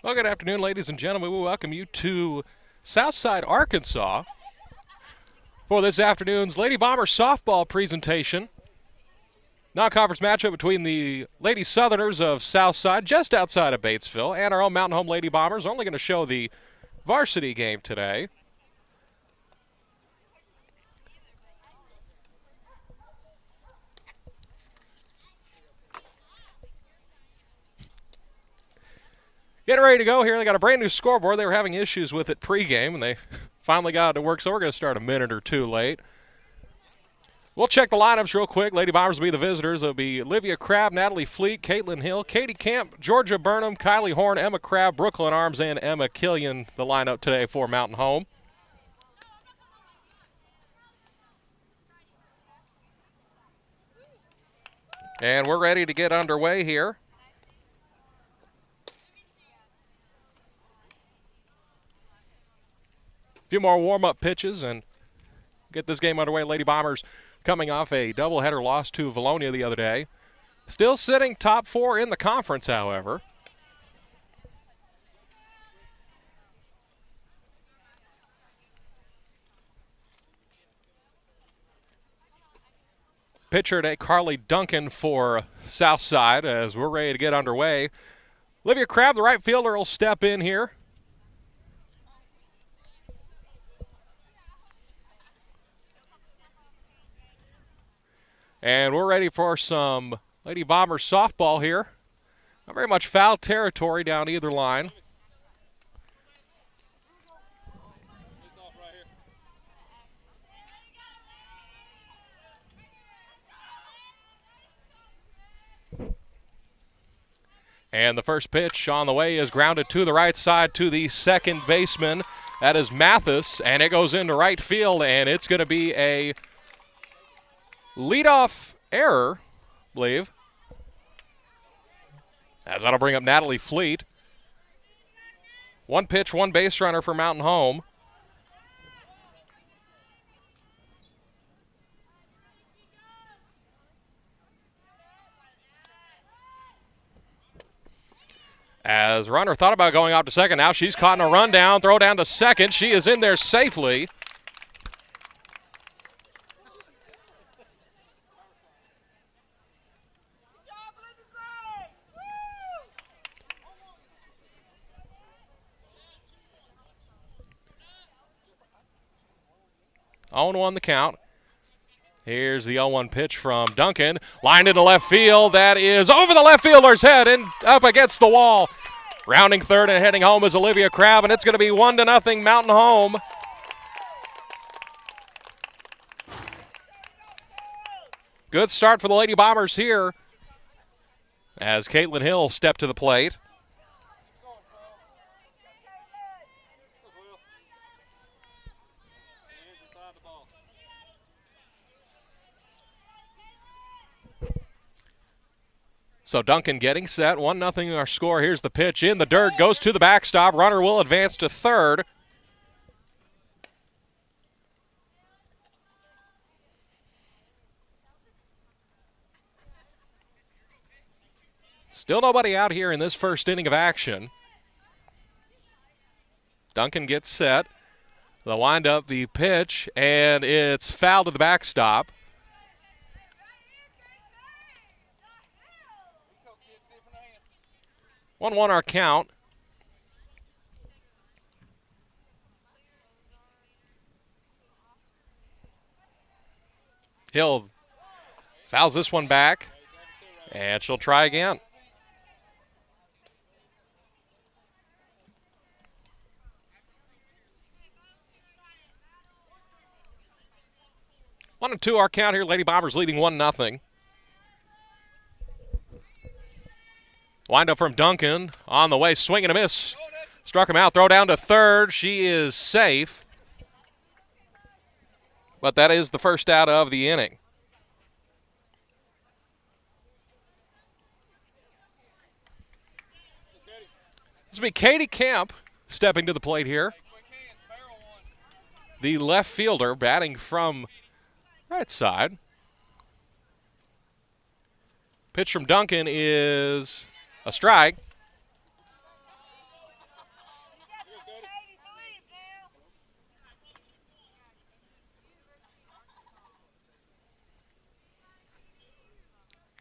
Well, good afternoon, ladies and gentlemen. We welcome you to Southside, Arkansas for this afternoon's Lady Bombers softball presentation. Non-conference matchup between the Lady Southerners of Southside, just outside of Batesville, and our own Mountain Home Lady Bombers. Only going to show the varsity game today. Getting ready to go here. They got a brand new scoreboard. They were having issues with it pregame, and they finally got it to work, so we're going to start a minute or two late. We'll check the lineups real quick. Lady Bombers will be the visitors. It'll be Olivia Crabb, Natalie Fleet, Caitlin Hill, Katie Camp, Georgia Burnham, Kylie Horn, Emma Crabb, Brooklyn Arms, and Emma Killian, the lineup today for Mountain Home. And we're ready to get underway here. A few more warm-up pitches and get this game underway. Lady Bombers coming off a doubleheader loss to Valonia the other day. Still sitting top 4 in the conference, however. Pitcher today, Carly Duncan for Southside as we're ready to get underway. Olivia Crabb, the right fielder, will step in here. And we're ready for some Lady Bombers softball here. Not very much foul territory down either line. And the first pitch on the way is grounded to the right side to the second baseman. That is Mathis, and it goes into right field, and it's going to be a leadoff error, I believe. As that'll bring up Natalie Fleet. One pitch, one base runner for Mountain Home. As runner thought about going out to second. Now she's caught in a rundown. Throw down to second. She is in there safely. On 1 the count. Here's the 0-1 pitch from Duncan. Lined into left field. That is over the left fielder's head and up against the wall. Rounding third and heading home is Olivia Crabb, and it's going to be 1-0 Mountain Home. Good start for the Lady Bombers here as Caitlin Hill stepped to the plate. So Duncan getting set, 1-0 our score. Here's the pitch in the dirt, goes to the backstop. Runner will advance to third. Still nobody out here in this first inning of action. Duncan gets set. They'll wind up the pitch, and it's foul to the backstop. 1-1 our count. Hill fouls this one back, and she'll try again. One and two our count here. Lady Bombers leading 1-0. Wind up from Duncan on the way, swing and a miss. Struck him out, throw down to third. She is safe. But that is the first out of the inning. This will be Katie Camp stepping to the plate here. The left fielder batting from right side. Pitch from Duncan is a strike.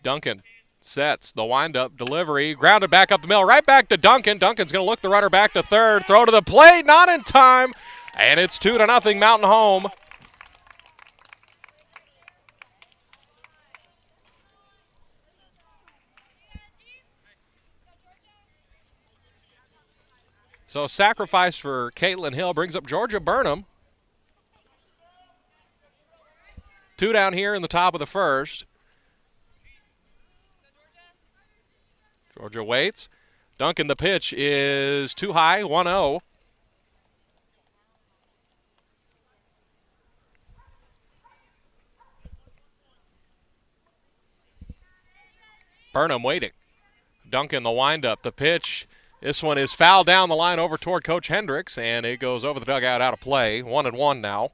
Duncan sets the windup delivery, grounded back up the middle, right back to Duncan. Duncan's going to look the runner back to third, throw to the plate, not in time, and it's 2-0 Mountain Home. So a sacrifice for Caitlin Hill brings up Georgia Burnham. 2 down here in the top of the first. Georgia waits. Duncan, the pitch is too high, 1-0. Burnham waiting. Duncan, the windup, the pitch. This one is fouled down the line over toward Coach Hendricks, and it goes over the dugout out of play. 1-1 now.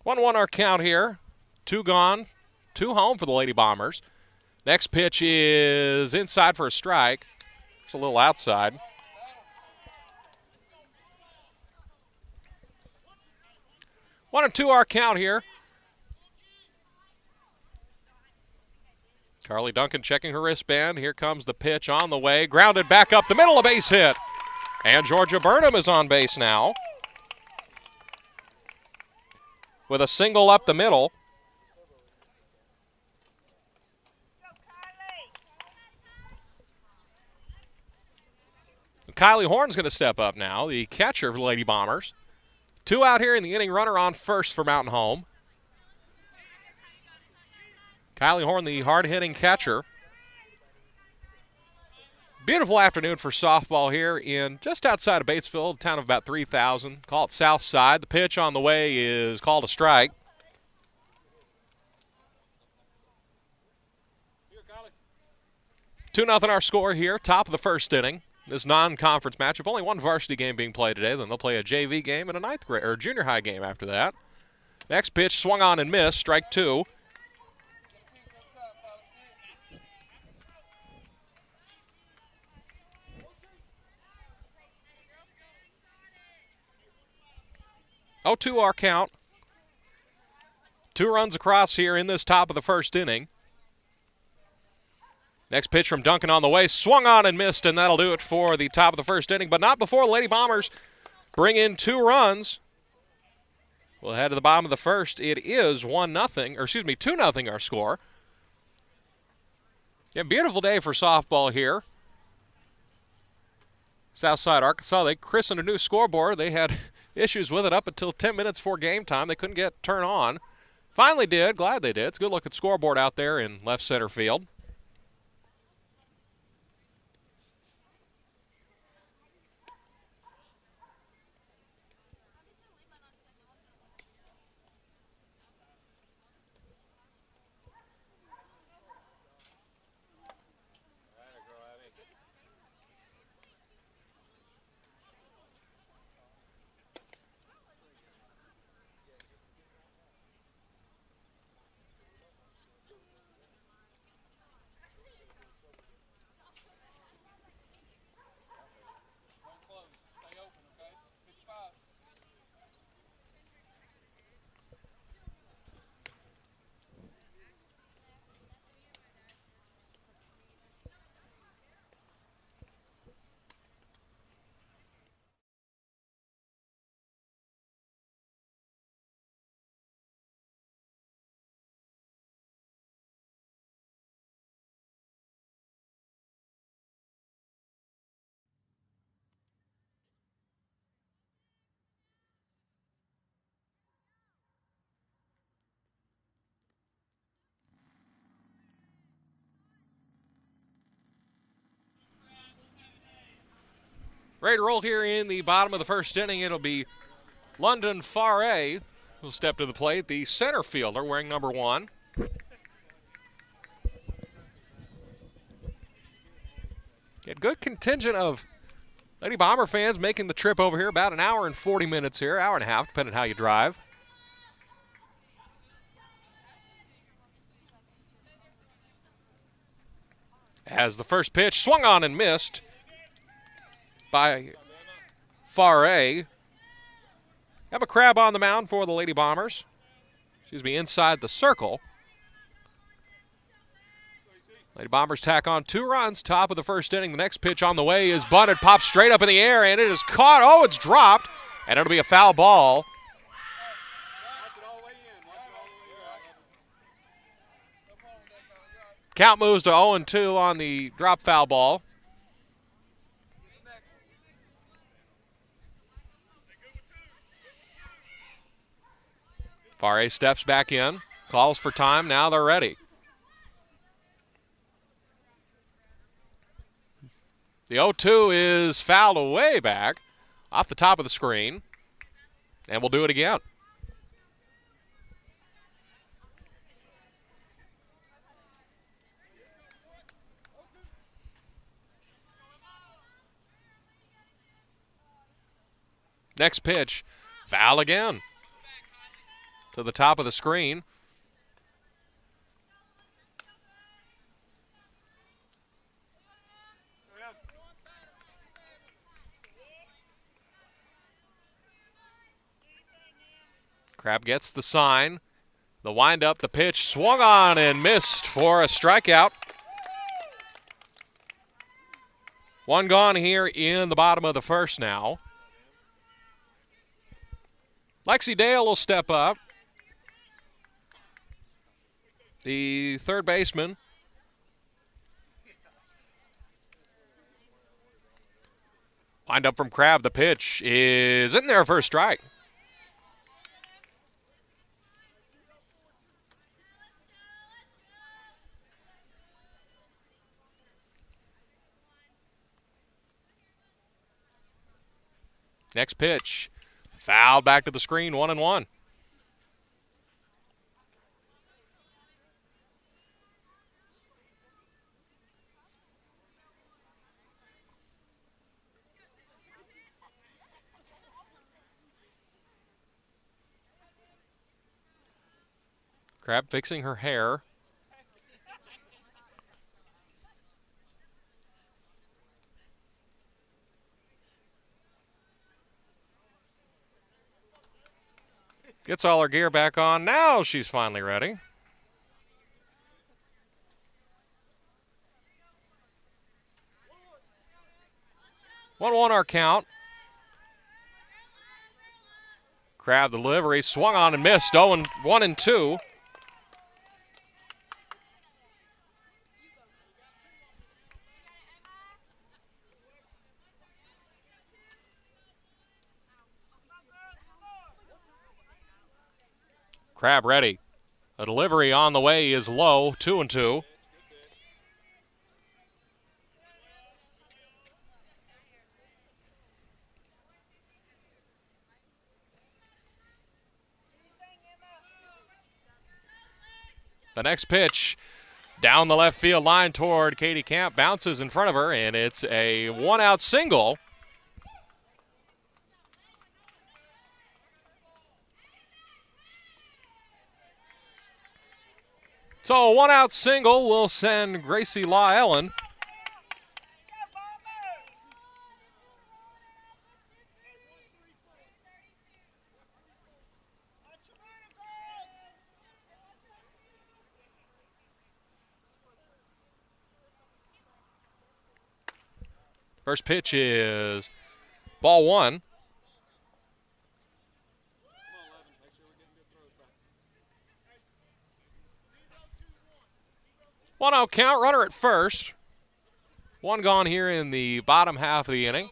One our count here. 2 gone, 2 home for the Lady Bombers. Next pitch is inside for a strike. It's a little outside. 1-2 our count here. Carly Duncan checking her wristband. Here comes the pitch on the way. Grounded back up the middle, a base hit. And Georgia Burnham is on base now with a single up the middle. Kylie Horn's going to step up now, the catcher for the Lady Bombers. 2 out here in the inning, runner on first for Mountain Home. Kylie Horn, the hard-hitting catcher. Beautiful afternoon for softball here in just outside of Batesville, a town of about 3,000. Call it Southside. The pitch on the way is called a strike. Here, 2-0 our score here, top of the first inning. This non-conference matchup, only one varsity game being played today. Then they'll play a JV game and a ninth grade or junior high game after that. Next pitch swung on and missed, strike 2. Oh, 2 our count. 2 runs across here in this top of the first inning. Next pitch from Duncan on the way, swung on and missed, and that'll do it for the top of the first inning, but not before the Lady Bombers bring in 2 runs. We'll head to the bottom of the first. It is 2-0 our score. Yeah, beautiful day for softball here. Southside Arkansas, they christened a new scoreboard. They had issues with it up until 10 minutes before game time. They couldn't get turned on. Finally did. Glad they did. It's a good looking scoreboard out there in left center field. Ready to roll here in the bottom of the first inning. It'll be London Faré who'll step to the plate, the center fielder wearing number 1. Get good contingent of Lady Bomber fans making the trip over here, about an hour and 40 minutes here, hour and a half, depending on how you drive. As the first pitch swung on and missed by Faray. Have a Crab on the mound for the Lady Bombers. Excuse me, inside the circle. Lady Bombers tack on 2 runs, top of the first inning. The next pitch on the way is bunted, pops straight up in the air, and it is caught. Oh, it's dropped, and it'll be a foul ball. Count moves to 0-2 on the drop foul ball. Faray steps back in, calls for time. Now they're ready. The 0-2 is fouled away back off the top of the screen, and we'll do it again. Next pitch, foul again to the top of the screen. Crab gets the sign. The windup, the pitch, swung on and missed for a strikeout. 1 gone here in the bottom of the first now. Lexi Dale will step up. The third baseman. Wind up from Crab. The pitch is in there for a strike. Next pitch. Fouled back to the screen, 1-1. Crab fixing her hair. Gets all her gear back on. Now she's finally ready. One our count. Crab delivery, swung on and missed. 1-2. Crab ready. A delivery on the way is low, 2-2. The next pitch down the left field line toward Katie Camp, bounces in front of her, and it's a 1-out single. So a 1-out single will send Gracie Law Ellen First pitch is ball 1. One out count, runner at first. 1 gone here in the bottom half of the inning.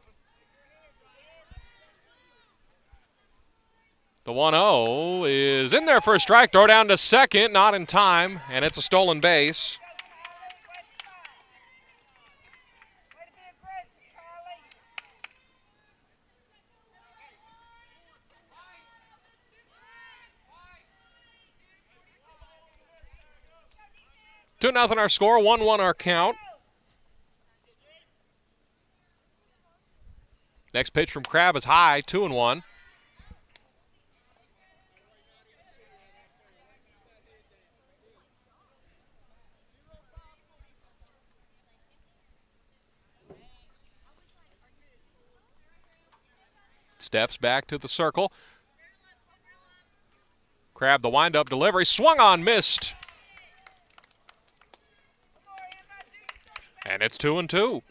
The 1-0 is in there for a strike. Throw down to second, not in time, and it's a stolen base. Two nothing our score, 1-1 our count. Next pitch from Crab is high, 2-1. Steps back to the circle. Crabb the wind-up delivery. Swung on, missed. And it's 2-2.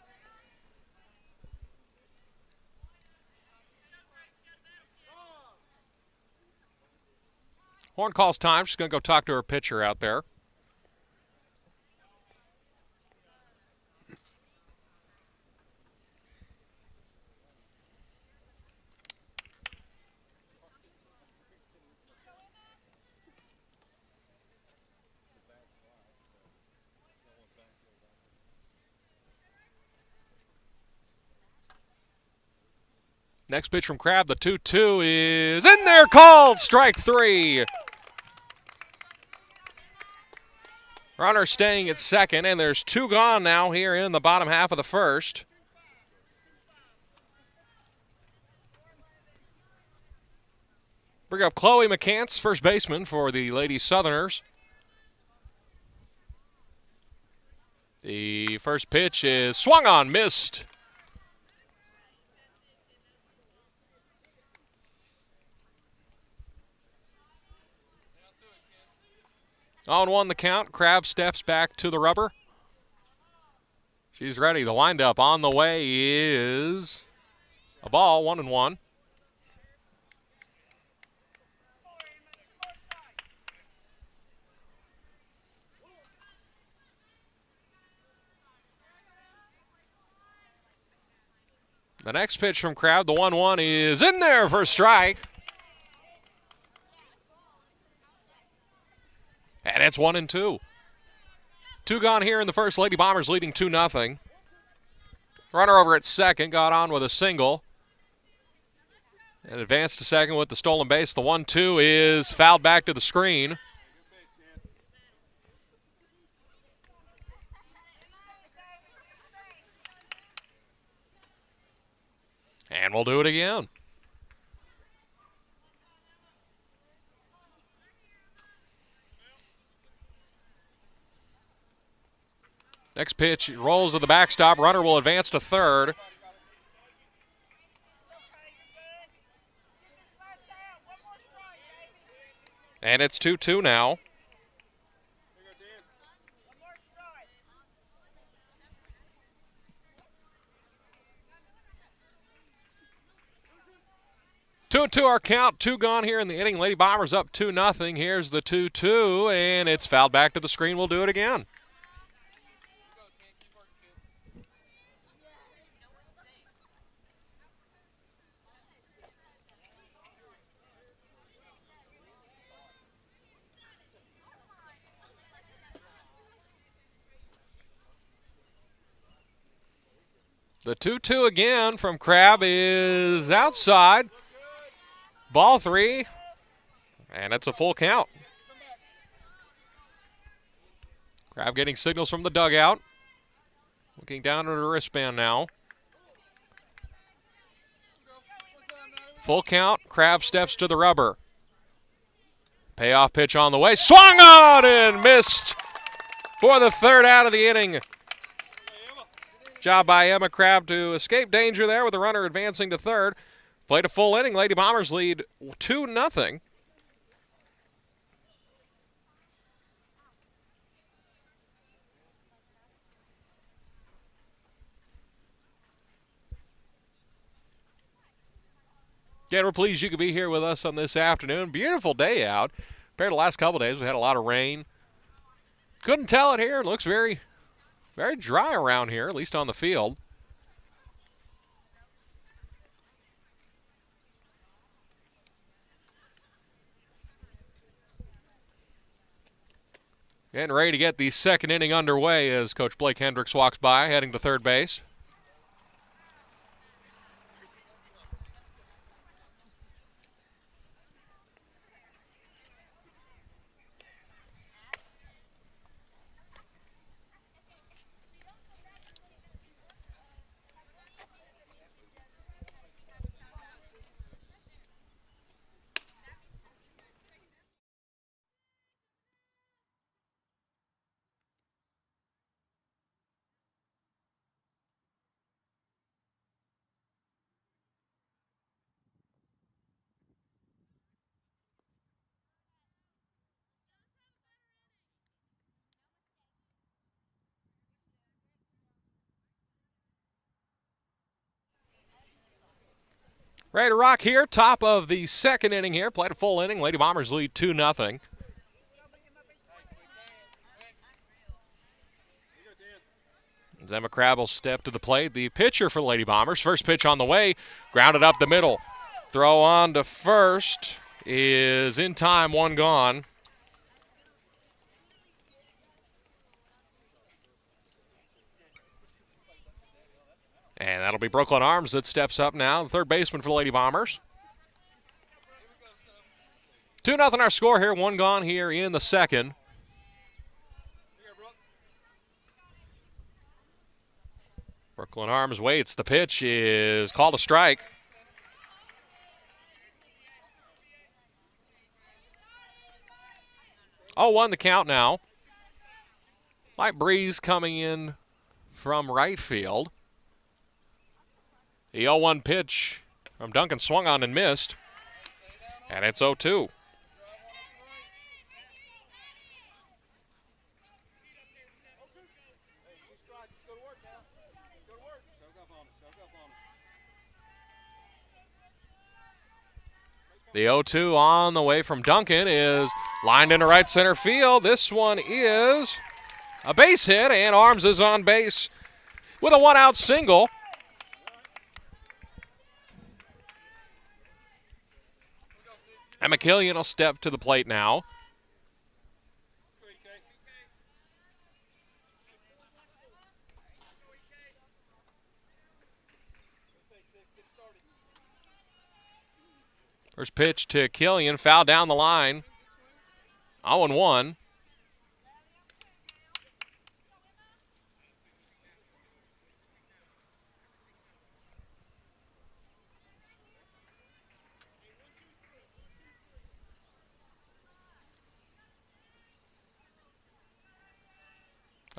Horn calls time. She's going to go talk to her pitcher out there. Next pitch from Crabb, the 2-2 is in there, called strike 3. Runner staying at second, and there's 2 gone now here in the bottom half of the first. Bring up Chloe McCants, first baseman for the Lady Southerners. The first pitch is swung on, missed. 0-1 the count. Crabb steps back to the rubber. She's ready. The windup on the way is a ball, 1-1. The next pitch from Crabb, the 1-1 is in there for a strike. And it's 1-2. 2 gone here in the first. Lady Bombers leading 2-0. Runner over at second, got on with a single. And advanced to second with the stolen base. The 1-2 is fouled back to the screen. And we'll do it again. Next pitch rolls to the backstop. Runner will advance to third. And it's 2-2 now. Two and 2 our count. 2 gone here in the inning. Lady Bombers up 2-0. Here's the 2-2, and it's fouled back to the screen. We'll do it again. The 2-2 again from Crabb is outside. Ball 3, and it's a full count. Crabb getting signals from the dugout. Looking down at her wristband now. Full count. Crabb steps to the rubber. Payoff pitch on the way. Swung on and missed for the third out of the inning. Job by Emma Crabb to escape danger there with the runner advancing to third. Played a full inning. Lady Bombers lead 2-0. Again, we're pleased you could be here with us on this afternoon. Beautiful day out. Compared to the last couple days, we had a lot of rain. Couldn't tell it here. It looks very, very dry around here, at least on the field. Getting ready to get the second inning underway as Coach Blake Hendricks walks by, heading to third base. Ready to rock here. Top of the second inning here. Played a full inning. Lady Bombers lead 2-0. As Emma Crabbe will step to the plate. The pitcher for the Lady Bombers. First pitch on the way. Grounded up the middle. Throw on to first is in time. One gone. And that'll be Brooklyn Arms that steps up now. The third baseman for the Lady Bombers. 2-0 our score here. One gone here in the second. Brooklyn Arms waits. The pitch is called a strike. Oh, 1 the count now. Light breeze coming in from right field. The 0-1 pitch from Duncan swung on and missed. And it's 0-2. The 0-2 on the way from Duncan is lined into right center field. This one is a base hit, and Arms is on base with a one-out single. And McKillian will step to the plate now. First pitch to Killian, foul down the line. 0-1.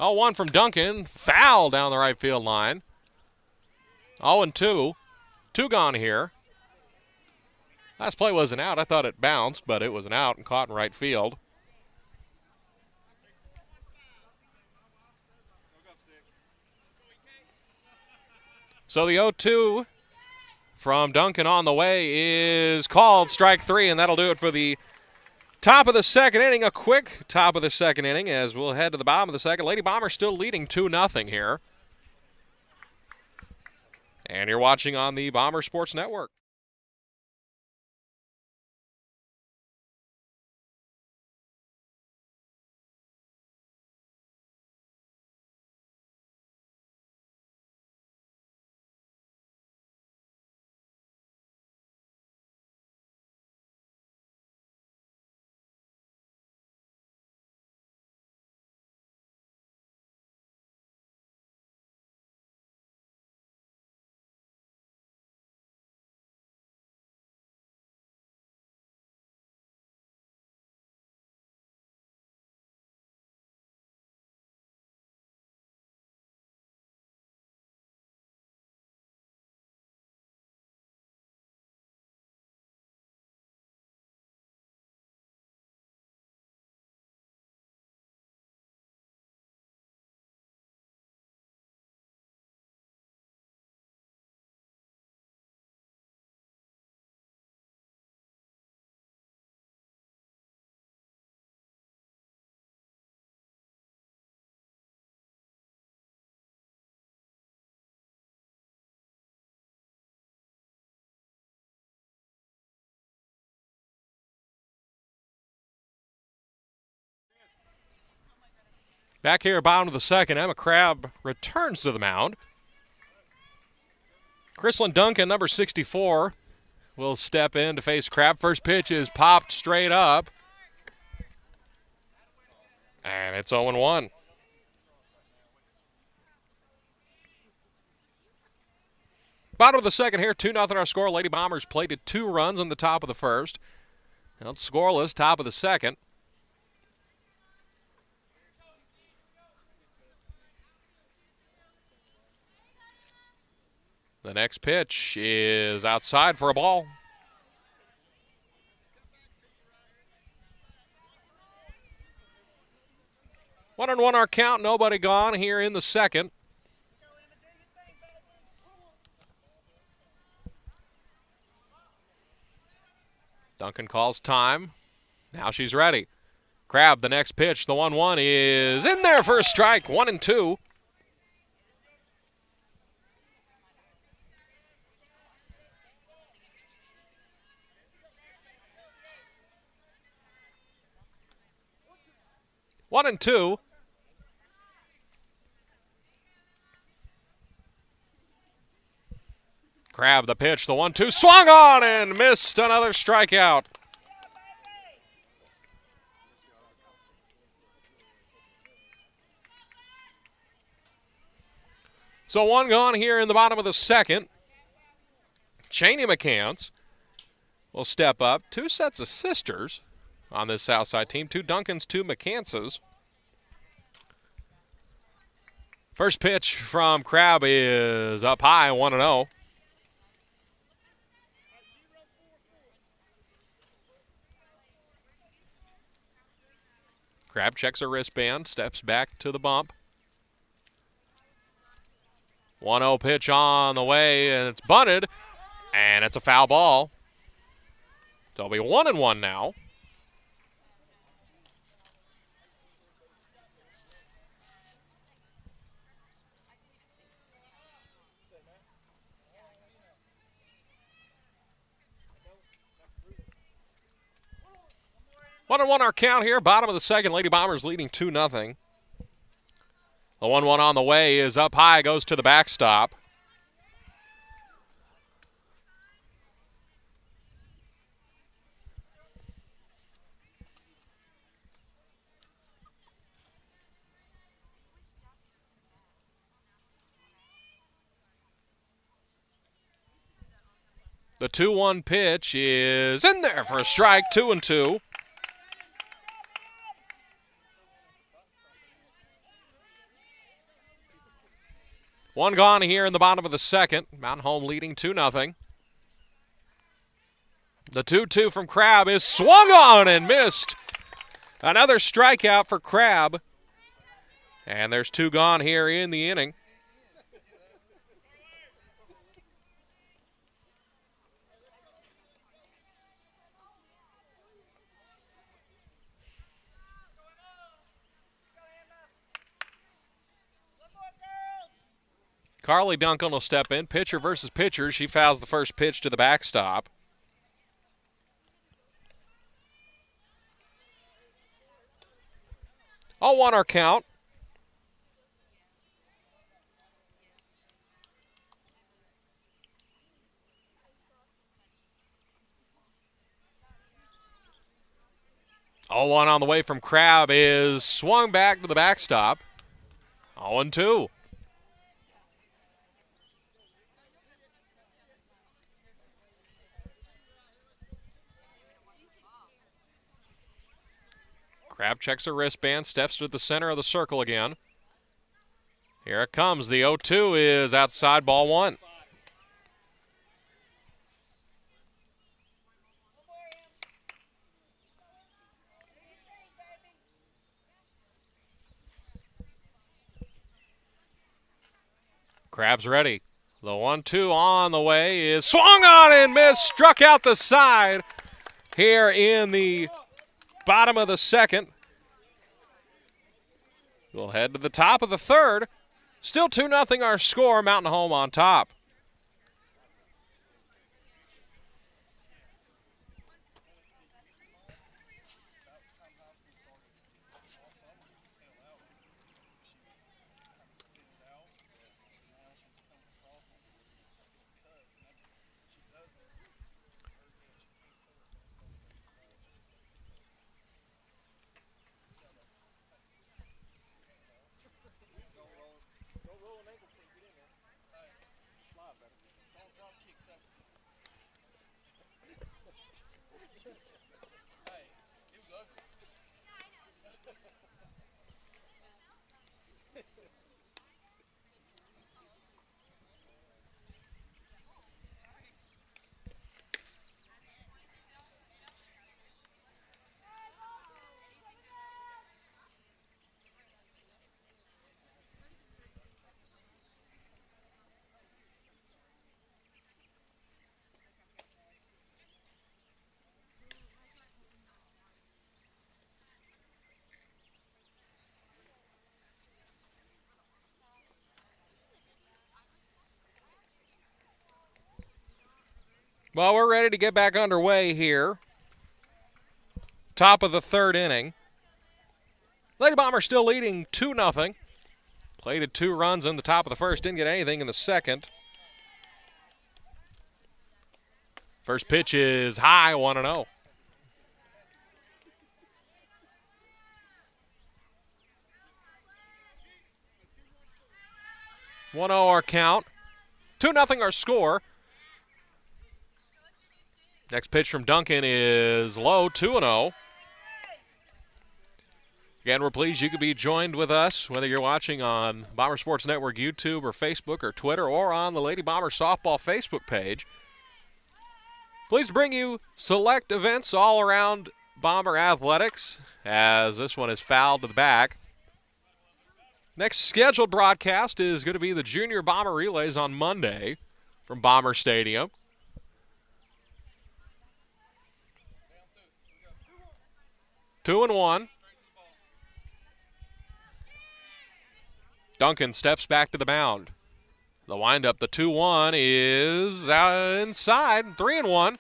Oh, 1 from Duncan. Foul down the right field line. 0-2. 2 gone here. Last play was an out. I thought it bounced, but it was an out and caught in right field. So the 0-2 from Duncan on the way is called strike 3, and that'll do it for the top of the second inning. A quick top of the second inning as we'll head to the bottom of the second. Lady Bombers still leading 2-0 here. And you're watching on the Bomber Sports Network. Back here, bottom of the second, Emma Crabbe returns to the mound. Chrislyn Duncan, number 64, will step in to face Crabbe. First pitch is popped straight up. And it's 0-1. Bottom of the second here, 2-0 our score. Lady Bombers plated 2 runs in the top of the first. Now it's scoreless, top of the second. The next pitch is outside for a ball. 1-1 our count, nobody gone here in the second. Duncan calls time. Now she's ready. Crabb, the next pitch, the 1-1 is in there for a strike, 1-2. One and two. Crabb, the pitch, the 1-2, swung on and missed, another strikeout. So one gone here in the bottom of the second. Cheney McCants will step up. Two sets of sisters on this Southside team. Two Duncans, two McCantses. First pitch from Crabb is up high, 1-0. Crabb checks her wristband, steps back to the bump. 1-0 pitch on the way, and it's bunted, and it's a foul ball. So it'll be 1-1 now. One and one our count here. Bottom of the second. Lady Bombers leading 2-0. The 1-1 on the way is up high, goes to the backstop. The 2-1 pitch is in there for a strike, 2-2. One gone here in the bottom of the second. Mountain Home leading 2-0. The 2-2 from Crabb is swung on and missed. Another strikeout for Crabb. And there's two gone here in the inning. Carly Duncan will step in. Pitcher versus pitcher. She fouls the first pitch to the backstop. All one our count. All one on the way from Crabb is swung back to the backstop. 0-2. Crabb checks her wristband, steps to the center of the circle again. Here it comes. The 0-2 is outside, ball one. Crabb's ready. The 1-2 on the way is swung on and missed. Struck out the side here in the bottom of the second. We'll head to the top of the third. Still 2-0 our score. Mountain Home on top. Well, we're ready to get back underway here. Top of the third inning. Lady Bombers still leading 2-0. Plated 2 runs in the top of the first. Didn't get anything in the second. First pitch is high, 1-0. Our count. 2-0 our score. Next pitch from Duncan is low, 2-0. Again, we're pleased you could be joined with us, whether you're watching on Bomber Sports Network YouTube or Facebook or Twitter or on the Lady Bomber Softball Facebook page. Pleased to bring you select events all around Bomber athletics, as this one is fouled to the back. Next scheduled broadcast is going to be the Junior Bomber Relays on Monday from Bomber Stadium. Two and one. Duncan steps back to the mound. The windup, the 2-1 is inside, 3-1.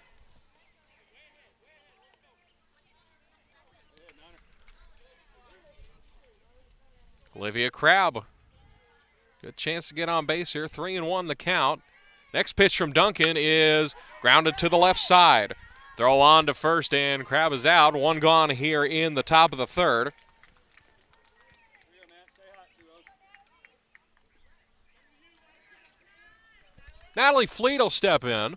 Olivia Crabb, good chance to get on base here, 3-1 the count. Next pitch from Duncan is grounded to the left side. Throw on to first, and Crabb is out. One gone here in the top of the third. Natalie Fleet will step in,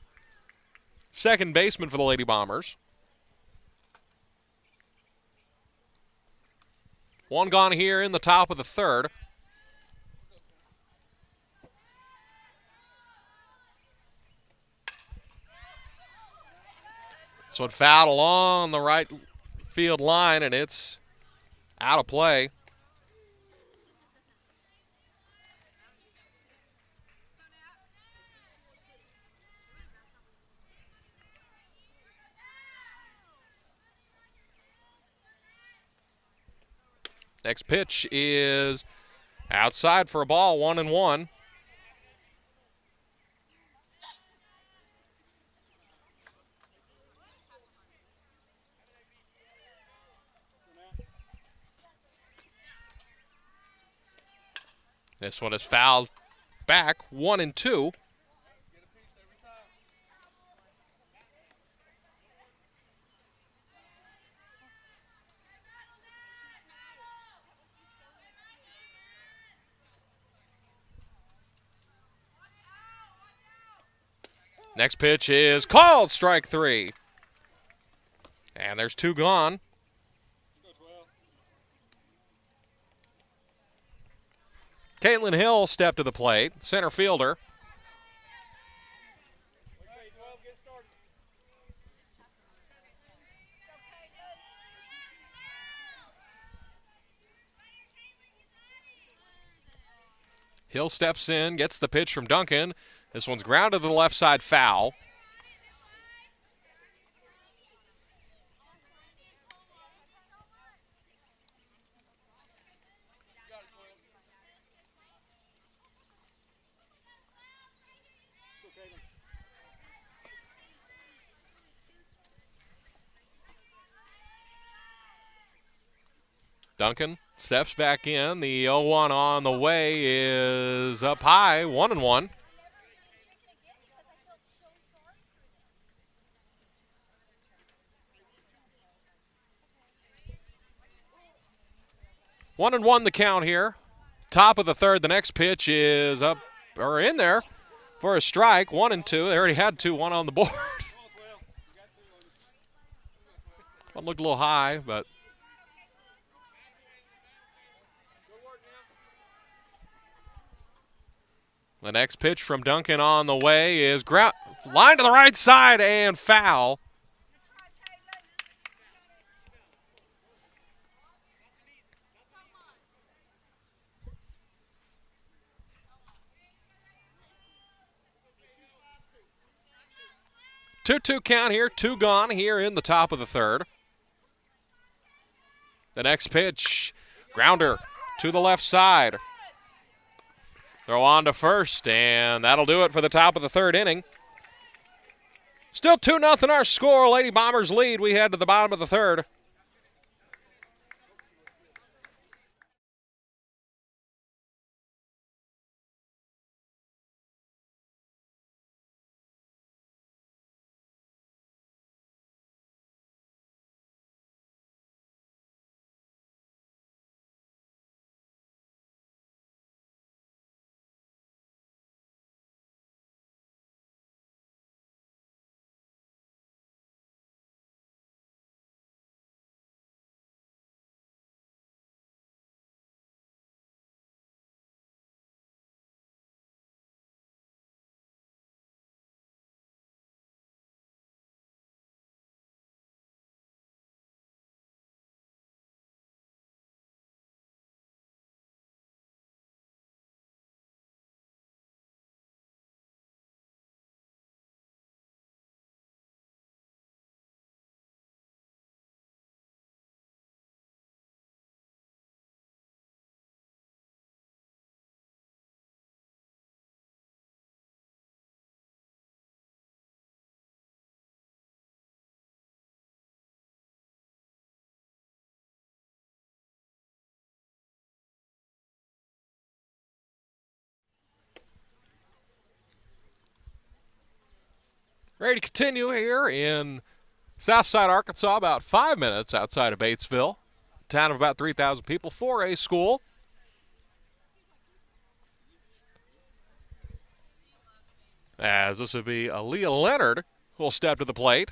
second baseman for the Lady Bombers. One gone here in the top of the third. This one fouled along the right field line, and it's out of play. Next pitch is outside for a ball, 1-1. This one is fouled back, 1-2. Next pitch is called, strike 3. And there's 2 gone. Caitlin Hill stepped to the plate, center fielder. Hill steps in, gets the pitch from Duncan. This one's grounded to the left side, foul. Duncan steps back in. The 0-1 on the way is up high, 1-1. One and one the count here. Top of the third. The next pitch is up or in there for a strike. 1-2. They already had 2-1 on the board. One looked a little high, but the next pitch from Duncan on the way is line to the right side and foul. Two count here, 2 gone here in the top of the third. The next pitch, grounder to the left side. Throw on to first, and that'll do it for the top of the third inning. Still 2-0 our score. Lady Bombers lead. We head to the bottom of the third. Ready to continue here in Southside, Arkansas, about 5 minutes outside of Batesville. A town of about 3,000 people, 4A school. As this would be Aaliyah Leonard who will step to the plate.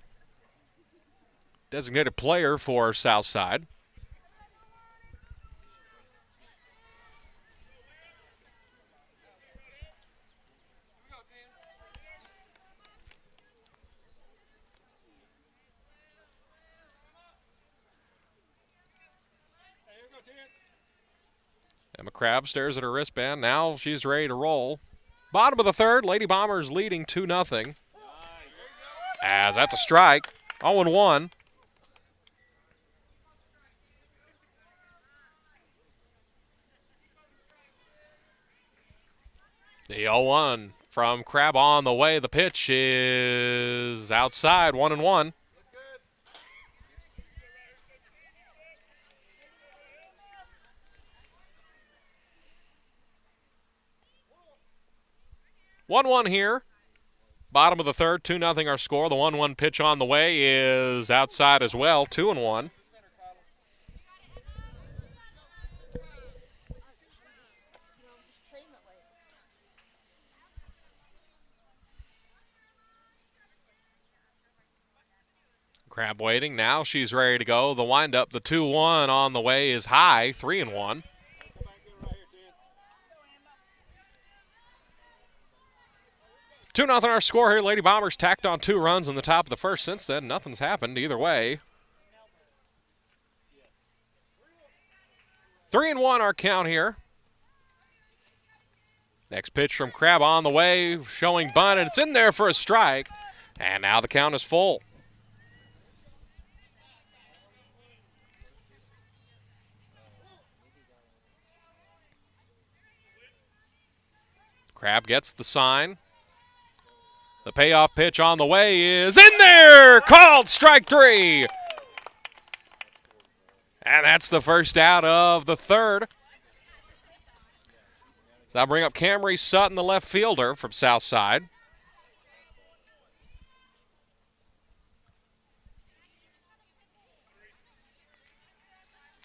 Designated player for Southside. Emma Crabb stares at her wristband. Now she's ready to roll. Bottom of the third, Lady Bombers leading 2-0. As that's a strike. 0-1. The 0-1 from Crabb on the way. The pitch is outside, 1-1. One here. Bottom of the third, 2-0 our score. The 1-1 pitch on the way is outside as well, 2-1. Crabb waiting. Now she's ready to go. The windup, the 2-1 on the way is high, 3-1. Two nothing our score here. Lady Bombers tacked on 2 runs in the top of the first. Since then, nothing's happened either way. 3-1 our count here. Next pitch from Crabb on the way, showing bunt, and it's in there for a strike. And now the count is full. Crabb gets the sign. The payoff pitch on the way is in there! Called strike 3. And that's the first out of the third. So I'll bring up Camry Sutton, the left fielder from Southside.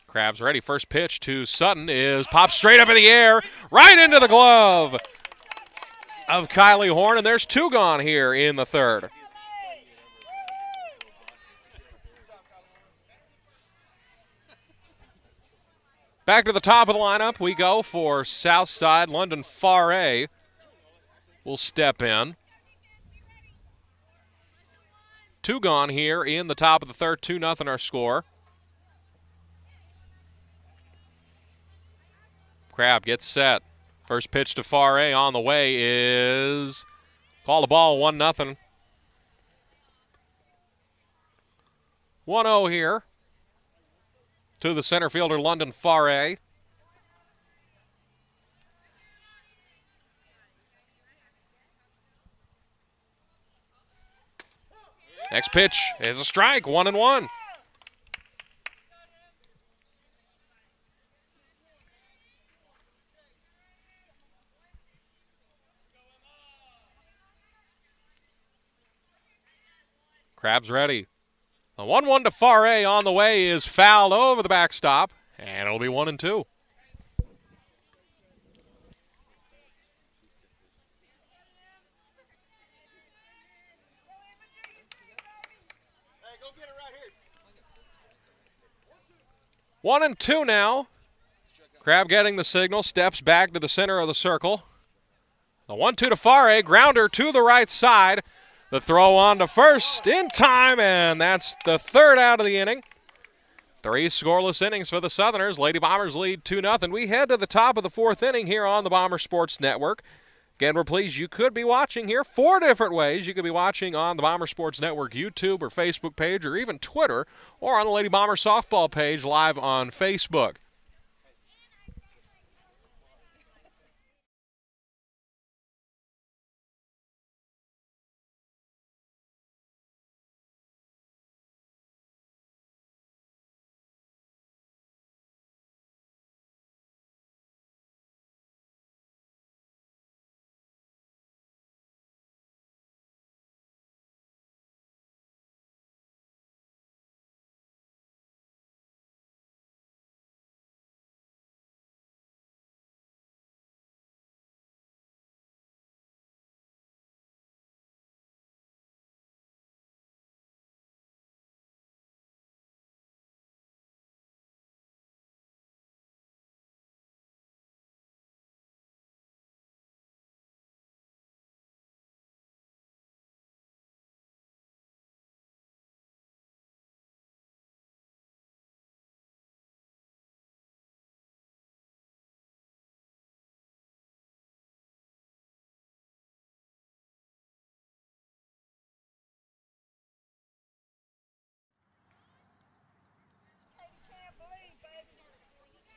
Crabb's ready. First pitch to Sutton is popped straight up in the air, right into the glove of Kylie Horn, and there's 2 gone here in the third. Back to the top of the lineup we go for Southside. London Farre will step in. 2 gone here in the top of the third, 2-0 our score. Crabb gets set. First pitch to Farre on the way is called a ball, 1-0. 1-0 here to the center fielder, London Farre. Next pitch is a strike, 1-1. Crab's ready. The 1-1 to Faré on the way is fouled over the backstop, and it'll be 1-2. Hey, go get it right here. 1-2 now. Crab getting the signal, steps back to the center of the circle. The 1-2 to Faré, grounder to the right side. The throw on to first in time, and that's the third out of the inning. 3 scoreless innings for the Southerners. Lady Bombers lead 2-0. We head to the top of the 4th inning here on the Bomber Sports Network. Again, we're pleased you could be watching here 4 different ways. You could be watching on the Bomber Sports Network YouTube or Facebook page or even Twitter, or on the Lady Bomber softball page live on Facebook.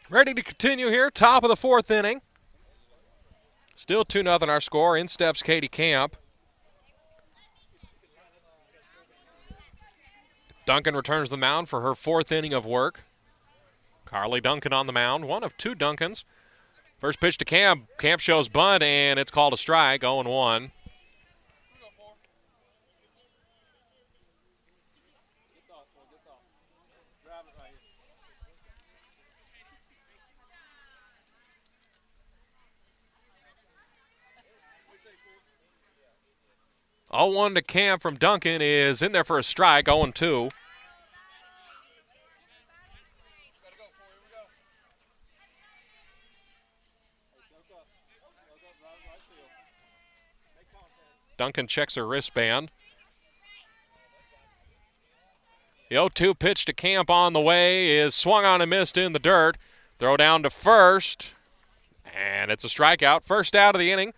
Ready to continue here, top of the 4th inning. Still 2-0 our score. In steps Katie Camp. Duncan returns the mound for her 4th inning of work. Carly Duncan on the mound, one of 2 Duncans. First pitch to Camp. Camp shows bunt, and it's called a strike, 0-1. Oh, 1 to Camp from Duncan is in there for a strike, 0-2. Duncan checks her wristband. The 0-2 pitch to Camp on the way is swung on and missed in the dirt. Throw down to first, and it's a strikeout. First out of the inning.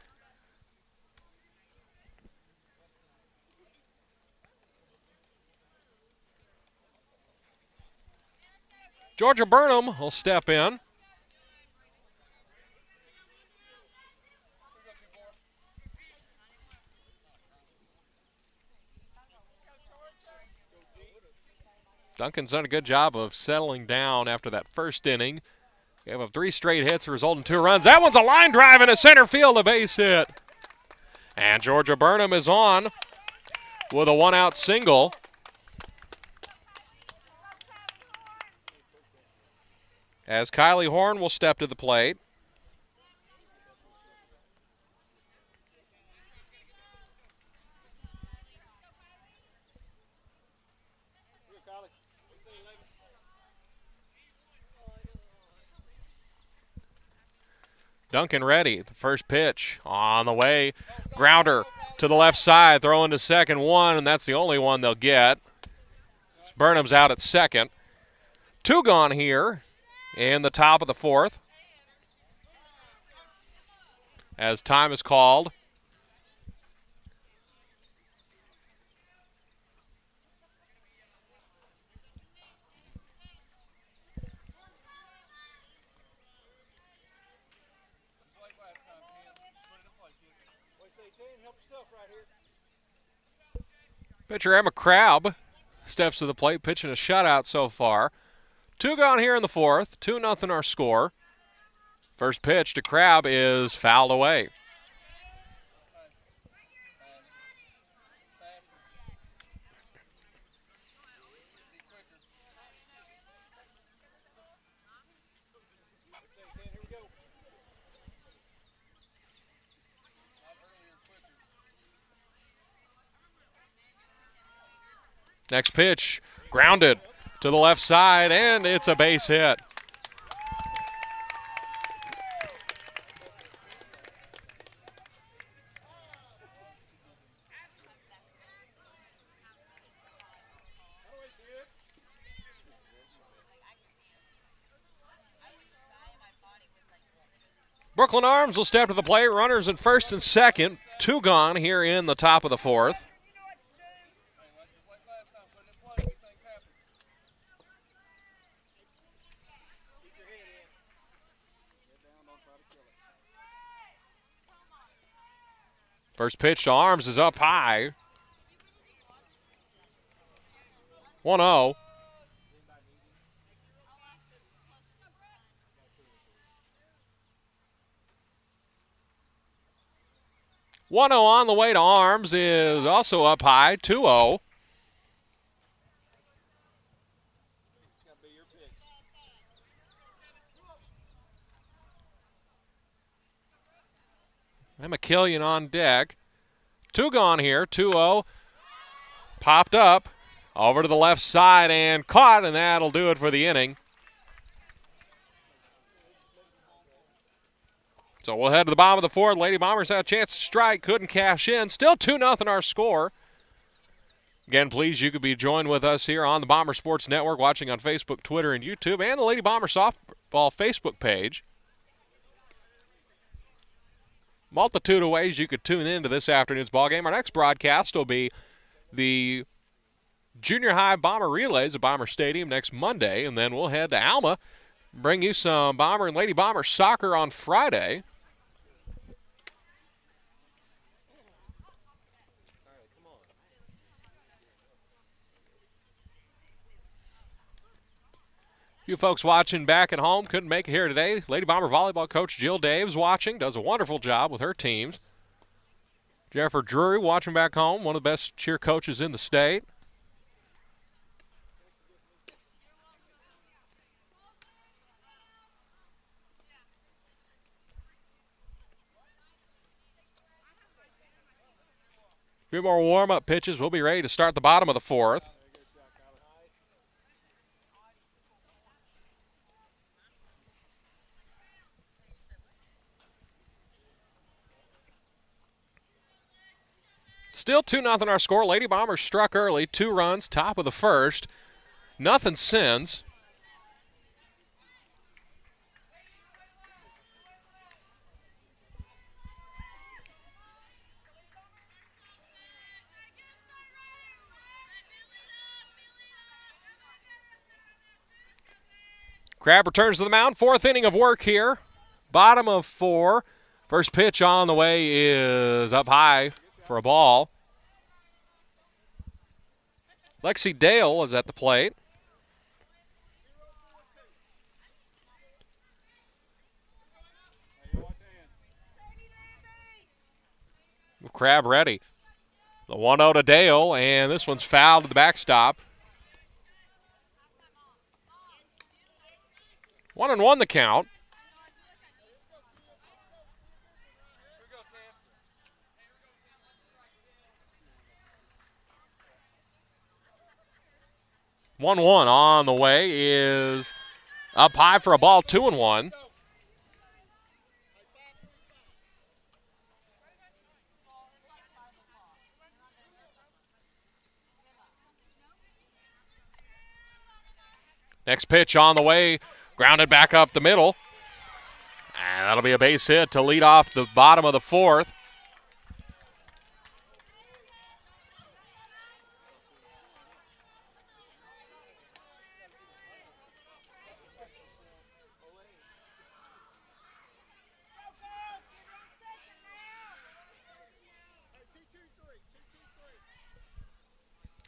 Georgia Burnham will step in. Duncan's done a good job of settling down after that first inning. Gave up 3 straight hits, resulting in 2 runs. That one's a line drive into center field, a base hit. And Georgia Burnham is on with a 1-out single. As Kylie Horn will step to the plate. Duncan ready. The first pitch on the way. Grounder to the left side. Throwing to second, 1, and that's the only one they'll get. Burnham's out at second. 2 gone here in the top of the 4th. As time is called. Pitcher Emma Crabb steps to the plate, pitching a shutout so far. 2 gone here in the fourth. 2-0 our score. First pitch to Crabb is fouled away. Next pitch, grounded to the left side, and it's a base hit. Brooklyn Arms will step to the plate. Runners at first and second. 2 gone here in the top of the fourth. First pitch to Arms is up high. 1-0. On the way to Arms is also up high, 2-0. And McKillian on deck. 2 gone here, 2-0. Popped up, over to the left side and caught, and that'll do it for the inning. So we'll head to the bottom of the fourth. Lady Bombers had a chance to strike, couldn't cash in. Still 2-0 our score. Again, please, you could be joined with us here on the Bomber Sports Network, watching on Facebook, Twitter, and YouTube, and the Lady Bomber Softball Facebook page. Multitude of ways you could tune into this afternoon's ballgame. Our next broadcast will be the Junior High Bomber Relays at Bomber Stadium next Monday, and then we'll head to Alma, bring you some Bomber and Lady Bomber soccer on Friday. You folks watching back at home couldn't make it here today. Lady Bomber volleyball coach Jill Daves watching, does a wonderful job with her teams. Jennifer Drury watching back home, one of the best cheer coaches in the state. A few more warm-up pitches. We'll be ready to start the bottom of the fourth. Still 2-0 our score. Lady Bombers struck early, 2 runs, top of the first. Nothing since. Crabb returns to the mound. 4th inning of work here. Bottom of 4. First pitch on the way is up high for a ball. Lexi Dale is at the plate. Crabb ready. The 1-0 to Dale, and this one's fouled to the backstop. 1-1 the count. One on the way is up high for a ball, 2-1. Next pitch on the way, grounded back up the middle. And that'll be a base hit to lead off the bottom of the fourth.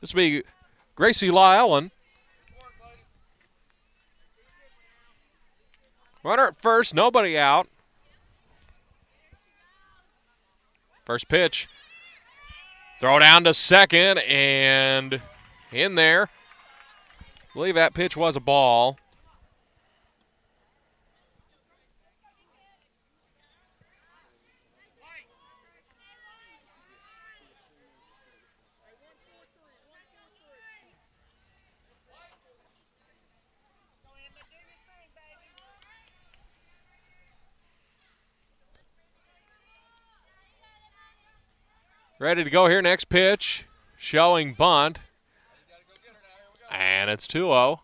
This will be Gracie Law Ellen. Runner at first, nobody out. First pitch. Throw down to second and in there. I believe that pitch was a ball. Ready to go here, next pitch. Showing bunt. And it's 2-0.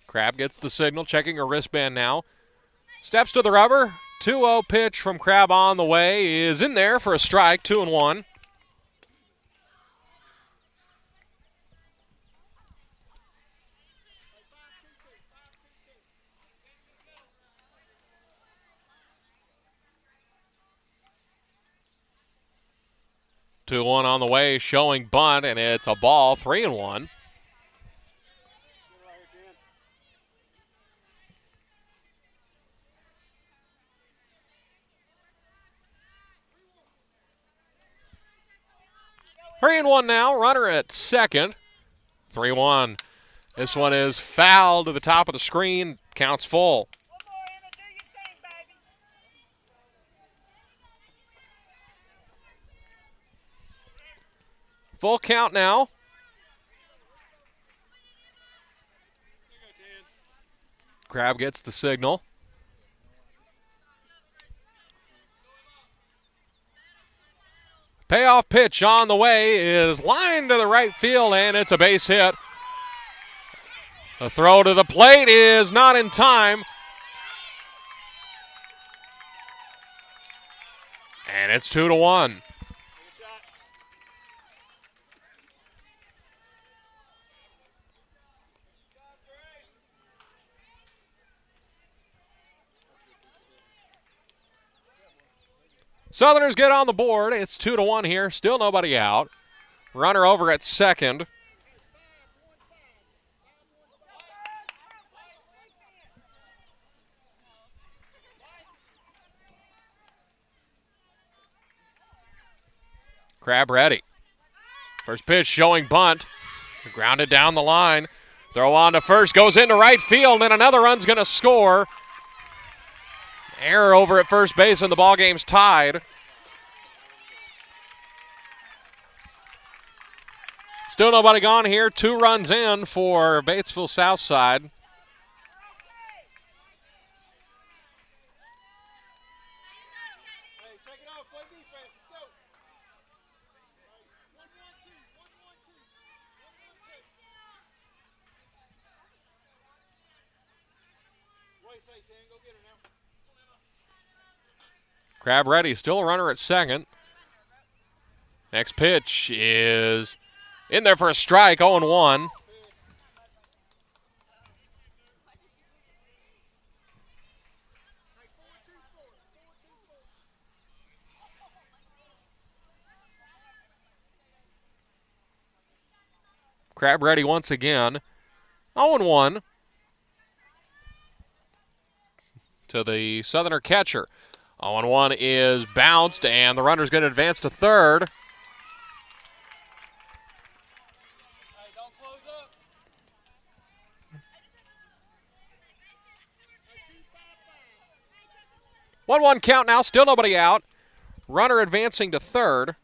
Crabb gets the signal, checking her wristband now. Steps to the rubber. 2-0 pitch from Crabb on the way is in there for a strike, 2-1. Two one on the way, showing bunt, and it's a ball, 3-1. Three and one now, runner at second. 3-1. This one is foul to the top of the screen, counts full. Full count now. Crabb gets the signal. Payoff pitch on the way is lined to the right field, and it's a base hit. The throw to the plate is not in time. And it's 2-1. Southerners get on the board. It's 2-1 here. Still nobody out. Runner over at second. Crabb ready. First pitch showing bunt. Grounded down the line. Throw on to first. Goes into right field, and another run's going to score. Error over at first base, and the ball game's tied. Still nobody gone here. 2 runs in for Batesville Southside. Crabb ready, still a runner at second. Next pitch is in there for a strike, 0-1. Crabb ready once again, 0-1 to the Southerner catcher. 0-1 is bounced, and the runner's going to advance to third. Hey, don't close up. 1-1 count now, still nobody out. Runner advancing to third.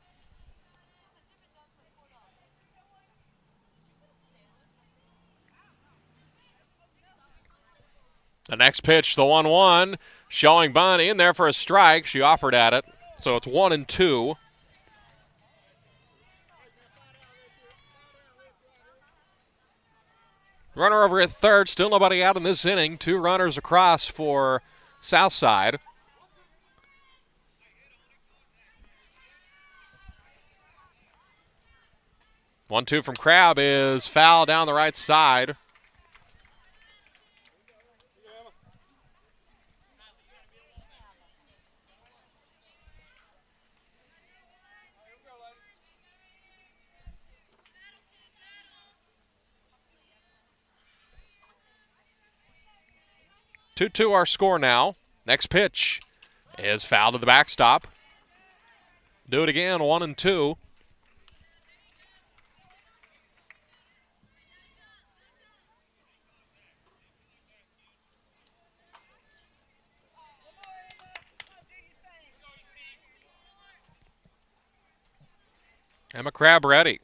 The next pitch, the 1-1. Showing bunt in there for a strike. She offered at it. So it's 1-2. Runner over at third. Still nobody out in this inning. 2 runners across for Southside. 1-2 from Crabb is foul down the right side. Two our score now. Next pitch is foul to the backstop. Do it again, 1-2. Emma Crabb ready.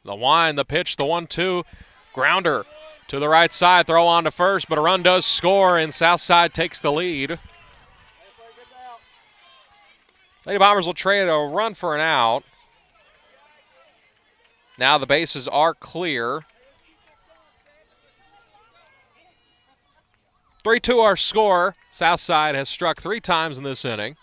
The wind, the pitch, the 1-2. Grounder to the right side, throw on to first, but a run does score, and Southside takes the lead. Lady Bombers will trade a run for an out. Now the bases are clear. 3-2 our score. Southside has struck 3 times in this inning.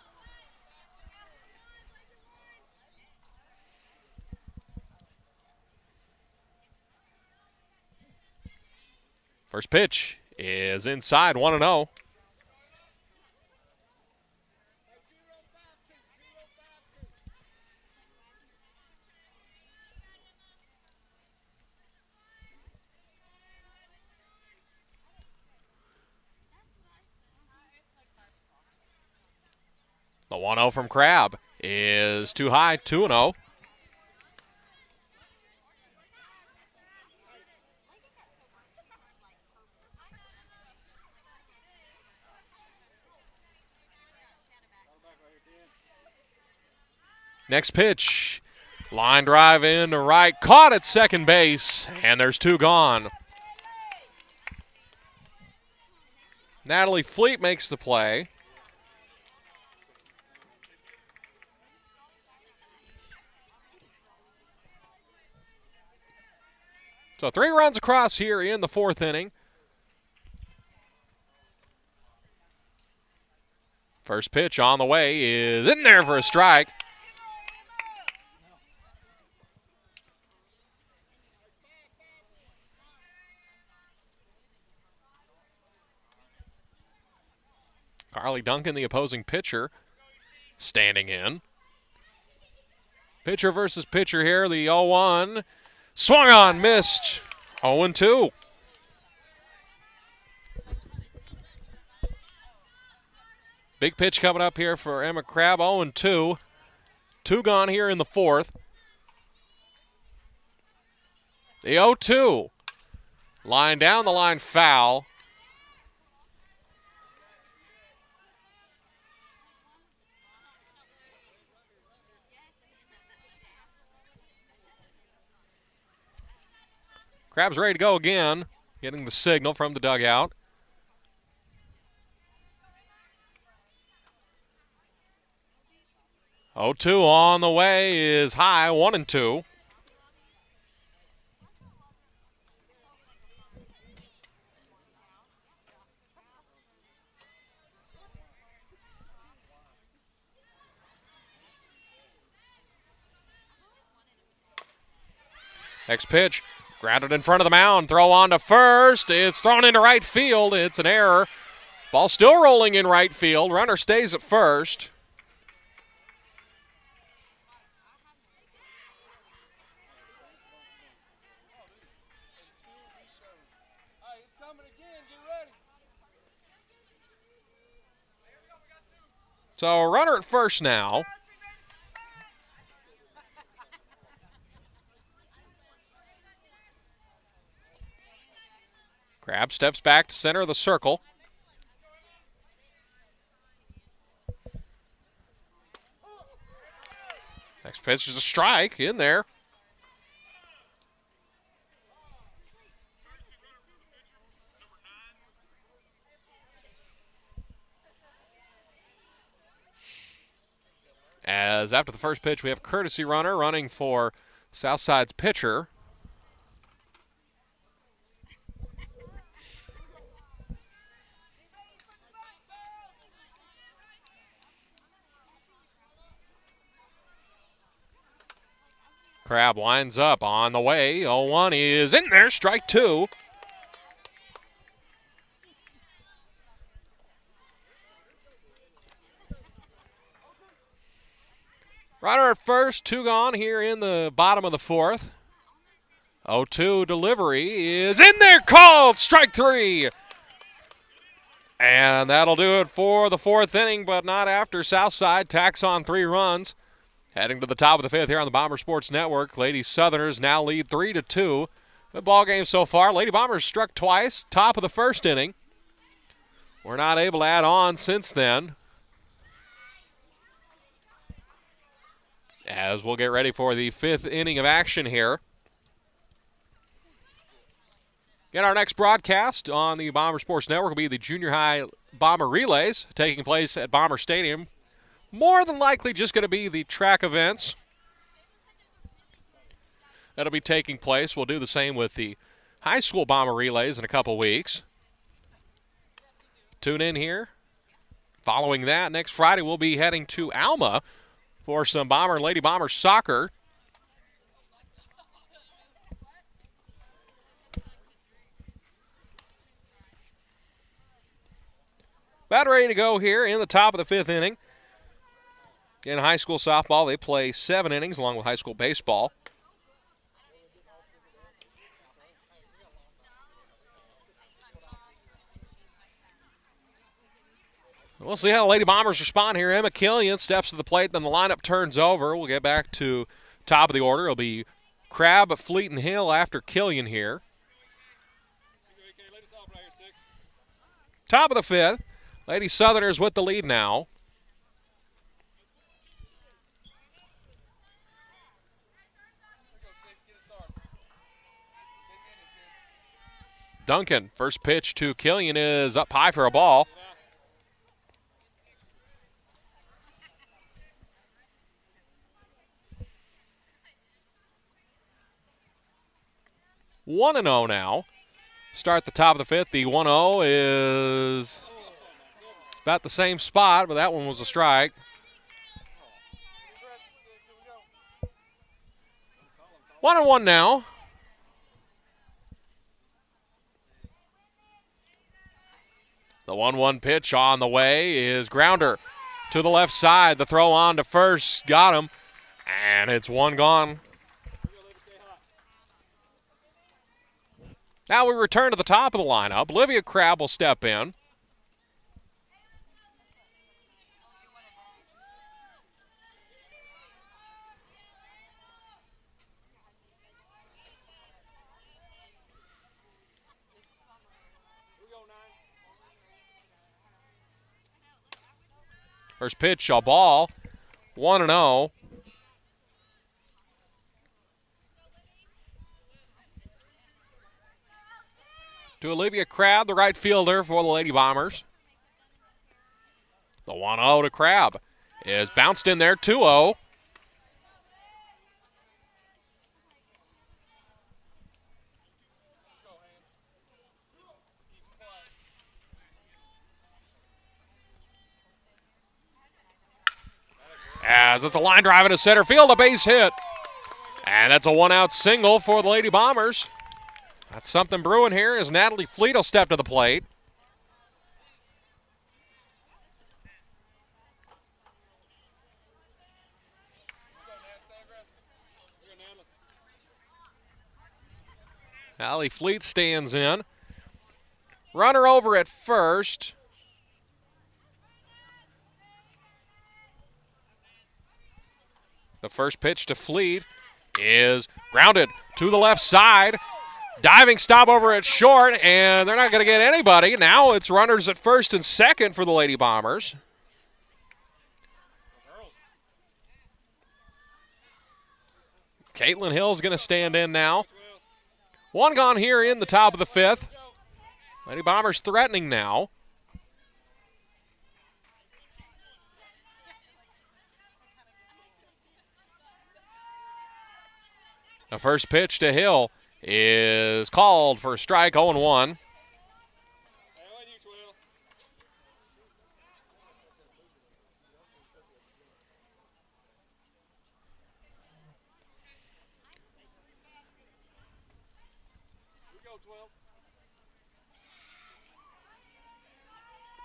First pitch is inside, 1-0. The 1-0 from Crabb is too high, 2-0. Next pitch, line drive in to right, caught at second base, and there's 2 gone. Natalie Fleet makes the play. So 3 runs across here in the 4th inning. First pitch on the way is in there for a strike. Carly Duncan, the opposing pitcher, standing in. Pitcher versus pitcher here, the 0-1. Swung on, missed. 0-2. Big pitch coming up here for Emma Crabb, 0-2. 2 gone here in the 4th. The 0-2. Line down the line, foul. Crabb's ready to go again, getting the signal from the dugout. Oh, 2 on the way is high, 1-2. Next pitch, grounded in front of the mound, throw on to first. It's thrown into right field. It's an error. Ball still rolling in right field. Runner stays at first. So runner at first now. Crabb steps back to center of the circle. Next pitch is a strike in there. As after the first pitch, we have courtesy runner running for Southside's pitcher. Crab winds up on the way. 0-1 is in there. Strike two. Runner at first, two gone here in the bottom of the fourth. 0-2 delivery is in there. Called. Strike three. And that'll do it for the fourth inning, but not after. Southside tacks on 3 runs. Heading to the top of the fifth here on the Bomber Sports Network. Lady Southerners now lead 3-2. Good ball game so far. Lady Bombers struck twice, top of the first inning. We're not able to add on since then. As we'll get ready for the fifth inning of action here. Again, our next broadcast on the Bomber Sports Network will be the Junior High Bomber Relays taking place at Bomber Stadium. More than likely just going to be the track events that'll be taking place. We'll do the same with the high school Bomber Relays in a couple weeks. Tune in here. Following that, next Friday we'll be heading to Alma for some Bomber and Lady Bomber soccer. About ready to go here in the top of the fifth inning. In high school softball, they play 7 innings along with high school baseball. We'll see how the Lady Bombers respond here. Emma Killian steps to the plate, then the lineup turns over. We'll get back to top of the order. It'll be Crabb, Fleet, and Hill after Killian here. Top of the fifth. Lady Southerners with the lead now. Duncan, first pitch to Killian is up high for a ball. One and 0 now. Start the top of the fifth. The 1-0 is about the same spot, but that one was a strike. One and 1 now. The 1-1 pitch on the way is grounder to the left side. The throw on to first. Got him. And it's one gone. Now we return to the top of the lineup. Olivia Crabb will step in. First pitch, a ball. 1-0. To Olivia Crabb, the right fielder for the Lady Bombers. The 1-0 to Crabb is bounced in there, 2-0. As it's a line drive into center field, a base hit. And that's a one-out single for the Lady Bombers. That's something brewing here as Natalie Fleet will step to the plate. Natalie Fleet stands in. Runner over at first. The first pitch to Fleet is grounded to the left side. Diving stop over at short, and they're not going to get anybody. Now it's runners at first and second for the Lady Bombers. Caitlin Hill's going to stand in now. One gone here in the top of the fifth. Lady Bombers threatening now. The first pitch to Hill is called for a strike, 0-1.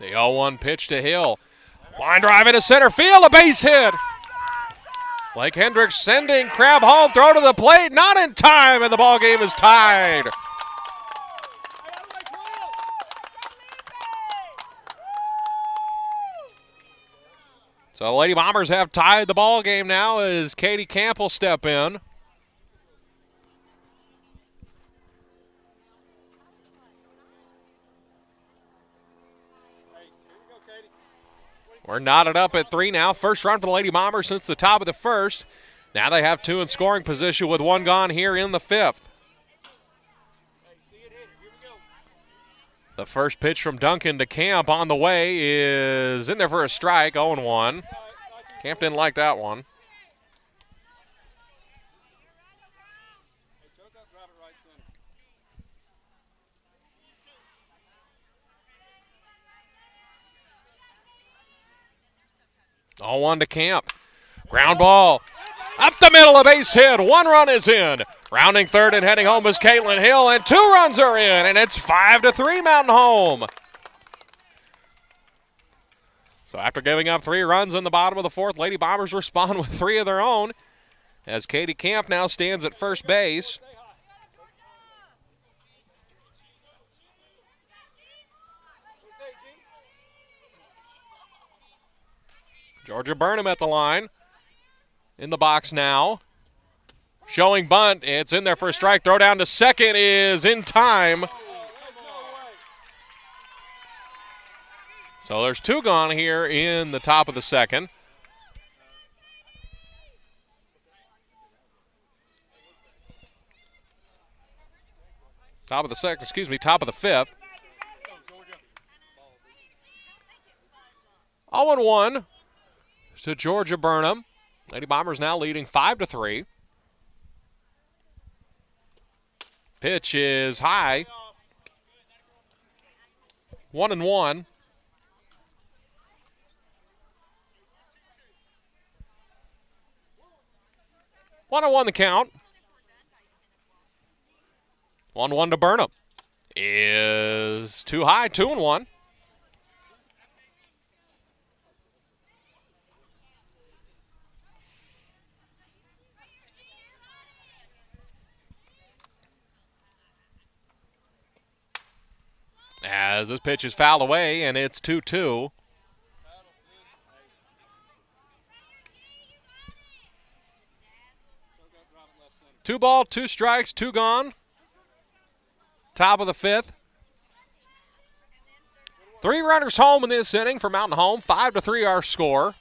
The 0-1 pitch to Hill. Line drive into center field, a base hit. Blake Hendricks sending Crabb home, throw to the plate, not in time, and the ball game is tied. So the Lady Bombers have tied the ball game now as Katie Camp will step in. We're knotted up at 3 now. First run for the Lady Bombers since the top of the first. Now they have 2 in scoring position with 1 gone here in the 5th. The first pitch from Duncan to Camp on the way is in there for a strike, 0-1. Camp didn't like that one. All 1 to Camp. Ground ball. Up the middle, a base hit. 1 run is in. Rounding third and heading home is Caitlin Hill, and 2 runs are in, and it's 5-3 Mountain Home. So after giving up 3 runs in the bottom of the 4th, Lady Bombers respond with 3 of their own as Katie Camp now stands at first base. Georgia Burnham at the line. In the box now. Showing bunt. It's in there for a strike. Throw down to second is in time. So there's 2 gone here in the top of the 2nd. Top of the 5th. 0-1 to Georgia Burnham. Lady Bombers now leading 5-3. Pitch is high. 1-1. One on one the count. 1-1 to Burnham. Is too high, 2-1. As this pitch is fouled away, and it's 2-2. Two ball, 2 strikes, 2 gone. Top of the 5th. 3 runners home in this inning for Mountain Home. 5-3 our score.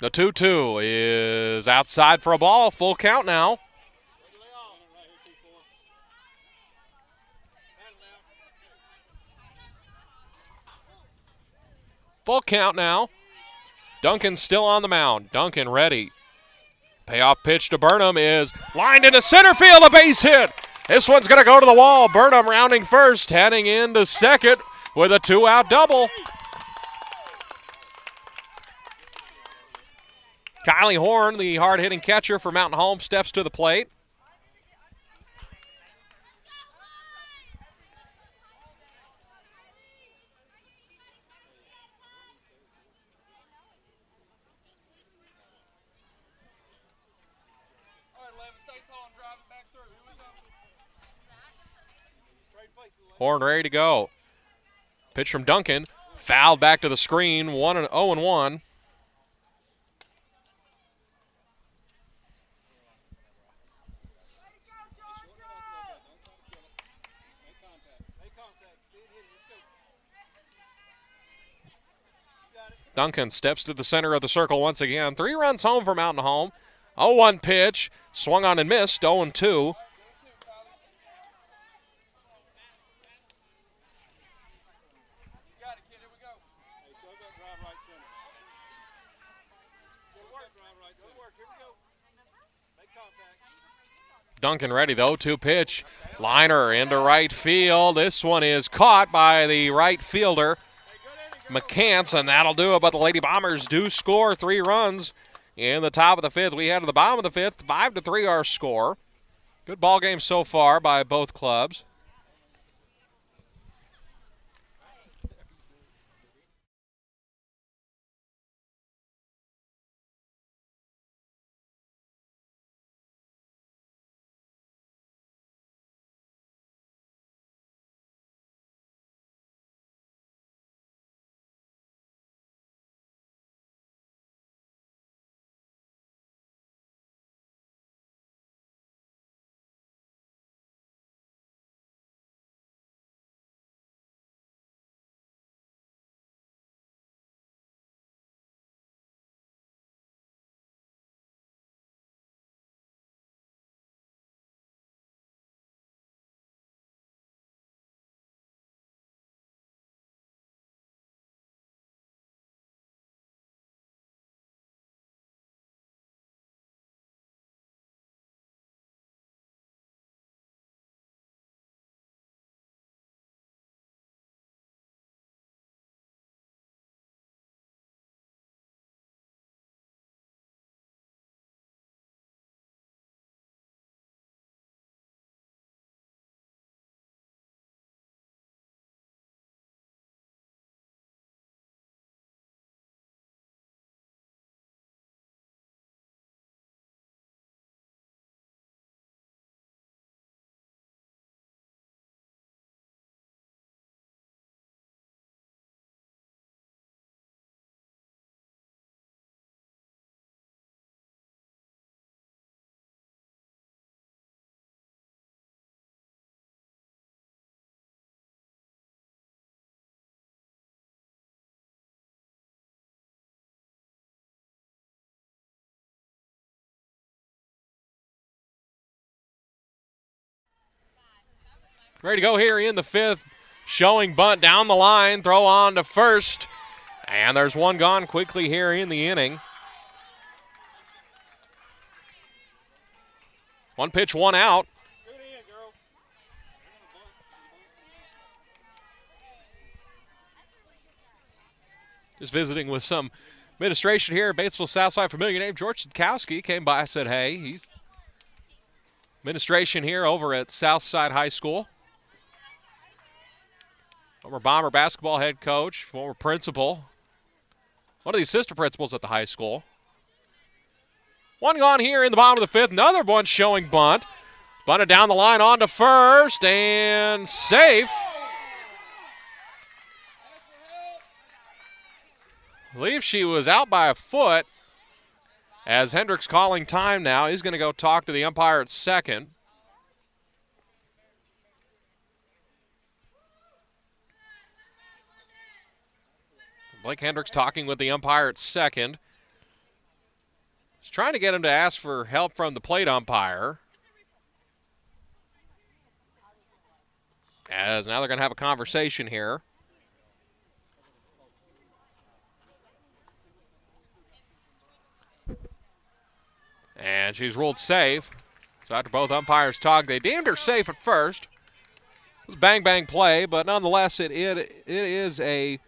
The 2-2 is outside for a ball. Full count now. Full count now. Duncan's still on the mound. Duncan ready. Payoff pitch to Burnham is lined into center field, a base hit. This one's going to go to the wall. Burnham rounding first, heading into second with a 2-out double. Kylie Horn, the hard-hitting catcher for Mountain Home, steps to the plate. Horn ready to go. Pitch from Duncan. Fouled back to the screen. 0-1. Duncan steps to the center of the circle once again. 3 runs home for Mountain Home. 0-1 pitch. Swung on and missed. 0-2. Duncan ready, the 0-2 pitch. Liner into right field. This one is caught by the right fielder, McCants, and that'll do it. But the Lady Bombers do score 3 runs in the top of the 5th. We head to the bottom of the 5th. 5-3 our score. Good ball game so far by both clubs. Ready to go here in the fifth. Showing bunt down the line. Throw on to first. And there's one gone quickly here in the inning. One pitch, one out. Just visiting with some administration here at Batesville Southside. Familiar name, George Sidkowski came by, said, hey, he's administration here over at Southside High School. Former Bomber basketball head coach, former principal. One of the assistant principals at the high school. One gone here in the bottom of the fifth. Another one showing bunt. Bunted down the line on to first and safe. I believe she was out by a foot. As Hendricks calling time now, he's going to go talk to the umpire at second. Blake Hendricks talking with the umpire at second. He's trying to get him to ask for help from the plate umpire. As now they're going to have a conversation here. And she's ruled safe. So after both umpires talk, they deemed her safe at first. It was a bang-bang play, but nonetheless it is a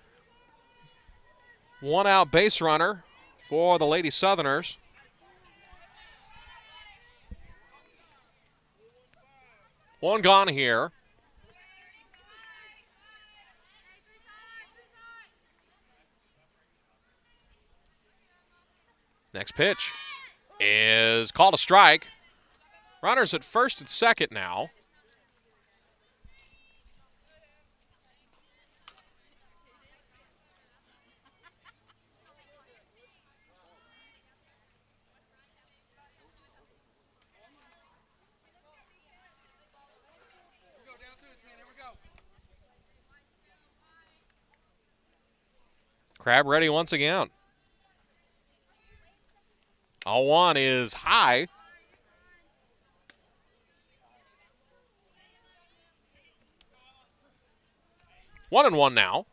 one-out base runner for the Lady Southerners. One gone here. Next pitch is called a strike. Runners at first and second now. Crab ready once again. 0-1 is high. One and one now.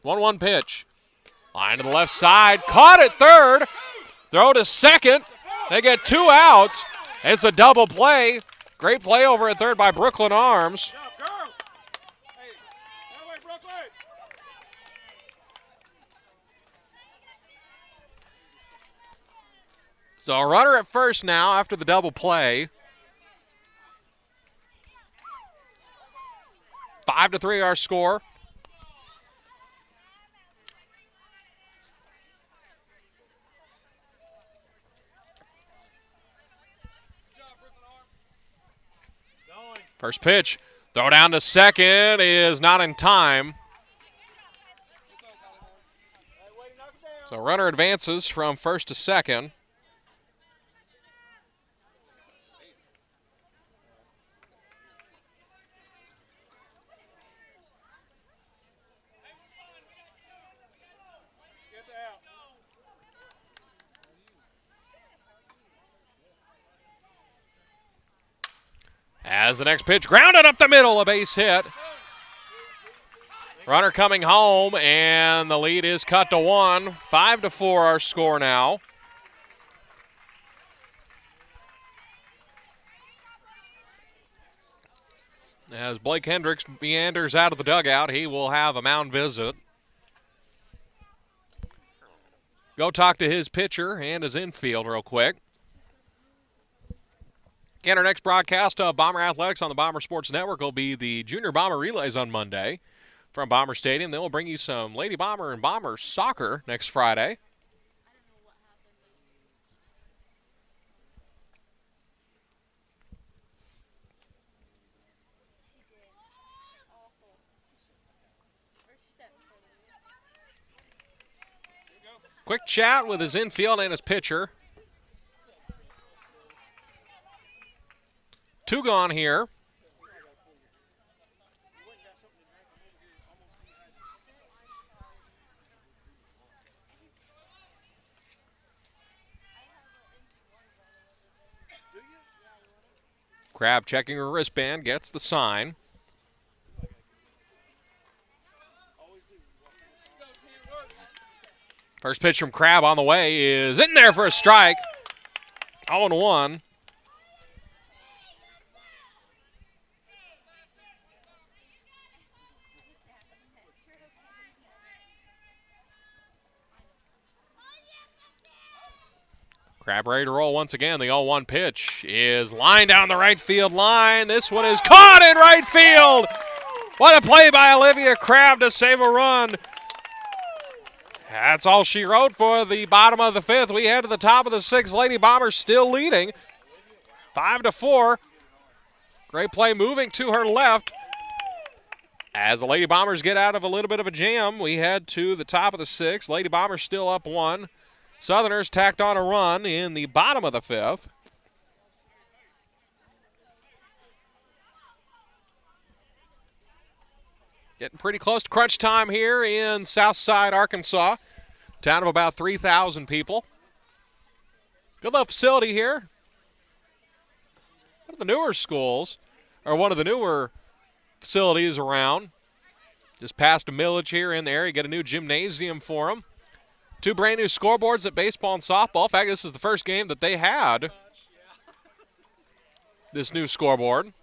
One pitch. Line to the left side. Caught at third. Throw to second. They get 2 outs. It's a double play. Great play over at third by Brooklyn Arms. So a runner at first now after the double play. 5-3 our score. First pitch, throw down to second is not in time. So runner advances from first to second. As the next pitch grounded up the middle, a base hit. Runner coming home, and the lead is cut to 1. 5-4 our score now. As Blake Hendricks meanders out of the dugout, he will have a mound visit. Go talk to his pitcher and his infield real quick. Again, our next broadcast of Bomber Athletics on the Bomber Sports Network will be the Junior Bomber Relays on Monday from Bomber Stadium. Then we'll bring you some Lady Bomber and Bomber soccer next Friday. Quick chat with his infield and his pitcher. 2 gone here. Crab checking her wristband, gets the sign. First pitch from Crab on the way is in there for a strike. 0-1. Crab ready to roll once again. The 0-1 pitch is lined down the right field line. This one is caught in right field. What a play by Olivia Crab to save a run. That's all she wrote for the bottom of the 5th. We head to the top of the 6th. Lady Bombers still leading. 5-4. Great play moving to her left. As the Lady Bombers get out of a little bit of a jam, we head to the top of the 6th. Lady Bombers still up 1. Southerners tacked on a run in the bottom of the 5th. Getting pretty close to crunch time here in Southside, Arkansas. Town of about 3,000 people. Good little facility here. One of the newer schools, or one of the newer facilities around. Just past a millage here in the area. Get a new gymnasium for them. 2 brand new scoreboards at baseball and softball. In fact, this is the first game that they had this new scoreboard.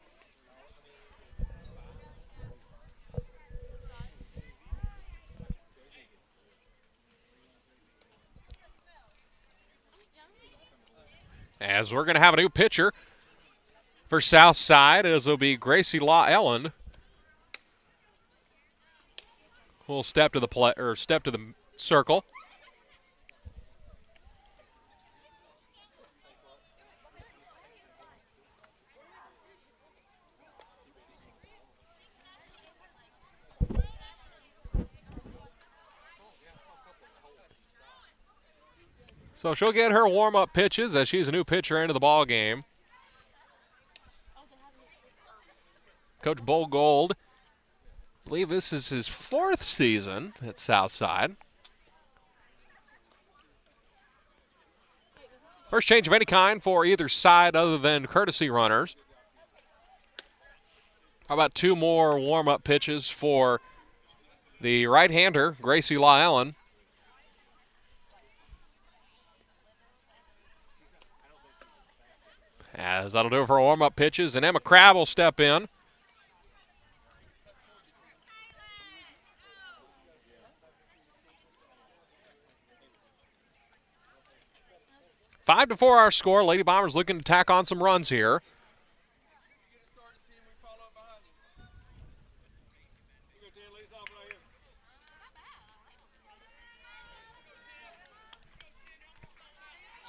As we're going to have a new pitcher for Southside, as will be Gracie Law Ellen. We'll step to the circle. So she'll get her warm-up pitches as she's a new pitcher into the ball game. Coach Bull Gold, I believe this is his 4th season at Southside. First change of any kind for either side other than courtesy runners. How about 2 more warm-up pitches for the right-hander, Gracie Law Allen. As that'll do it for warm-up pitches, and Emma Crab will step in. 5-4 our score. Lady Bombers looking to tack on some runs here.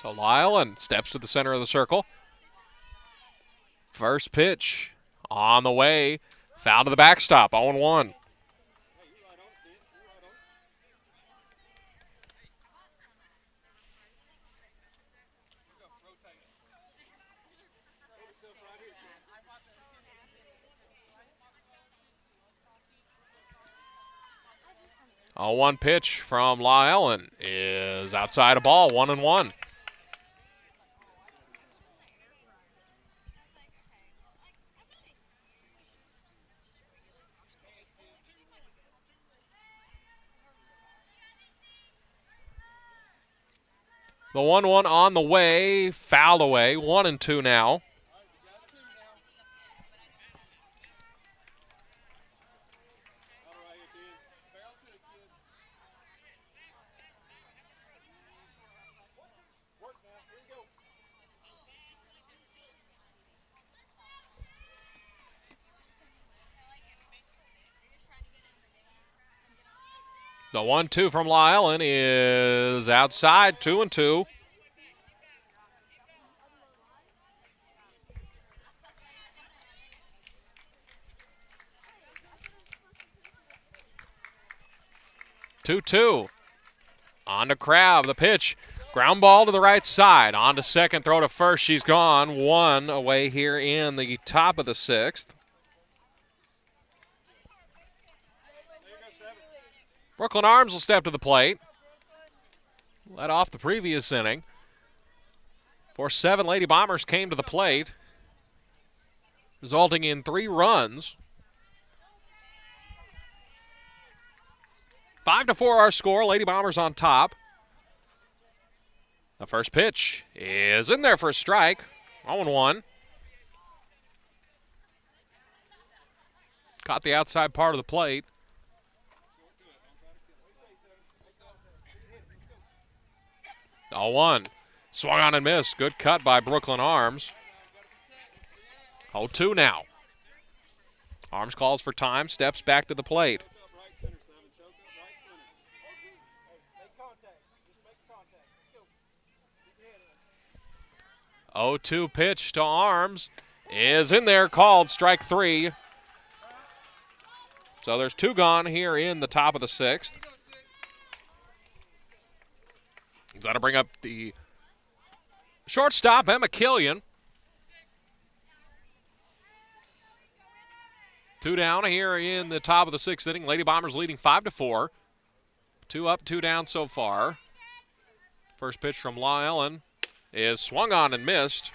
So Lyle and steps to the center of the circle. First pitch on the way. Foul to the backstop, 0-1. A 1 pitch from Lyle and is outside a ball, 1-1. The 1-1 on the way, fouled away, 1-2 now. The 1-2 from Lyle and is outside, 2-2. Two-two. On to Crabb, the pitch. Ground ball to the right side. On to second, throw to first. She's gone. 1 away here in the top of the 6th. Brooklyn Arms will step to the plate. Led off the previous inning. 4-7 Lady Bombers came to the plate, resulting in 3 runs. 5-4 our score. Lady Bombers on top. The first pitch is in there for a strike. 0-1. Caught the outside part of the plate. Oh, 1. Swung on and missed. Good cut by Brooklyn Arms. 0-2 now. Arms calls for time, steps back to the plate. 0-2 pitch to Arms is in there, called strike 3. So there's 2 gone here in the top of the 6th. He's got to bring up the shortstop, Emma Killian. 2 down here in the top of the 6th inning. Lady Bombers leading 5-4. 2 up, 2 down so far. First pitch from Lyle is swung on and missed.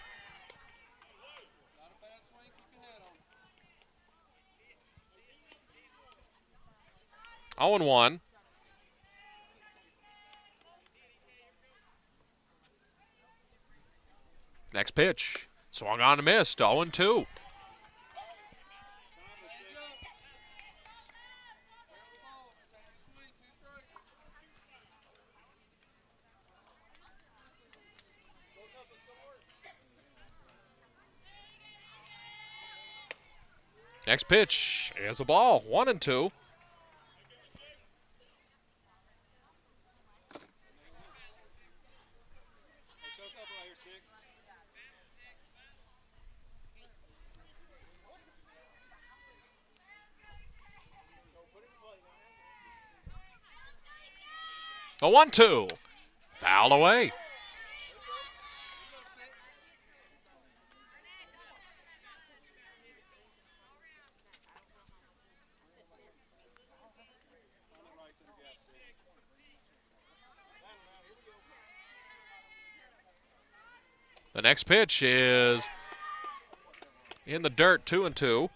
Oh, 1. Next pitch. Swung on and missed. 0-2. Next pitch is a ball. 1-2. A 1-2. Fouled away. The next pitch is in the dirt, 2-2.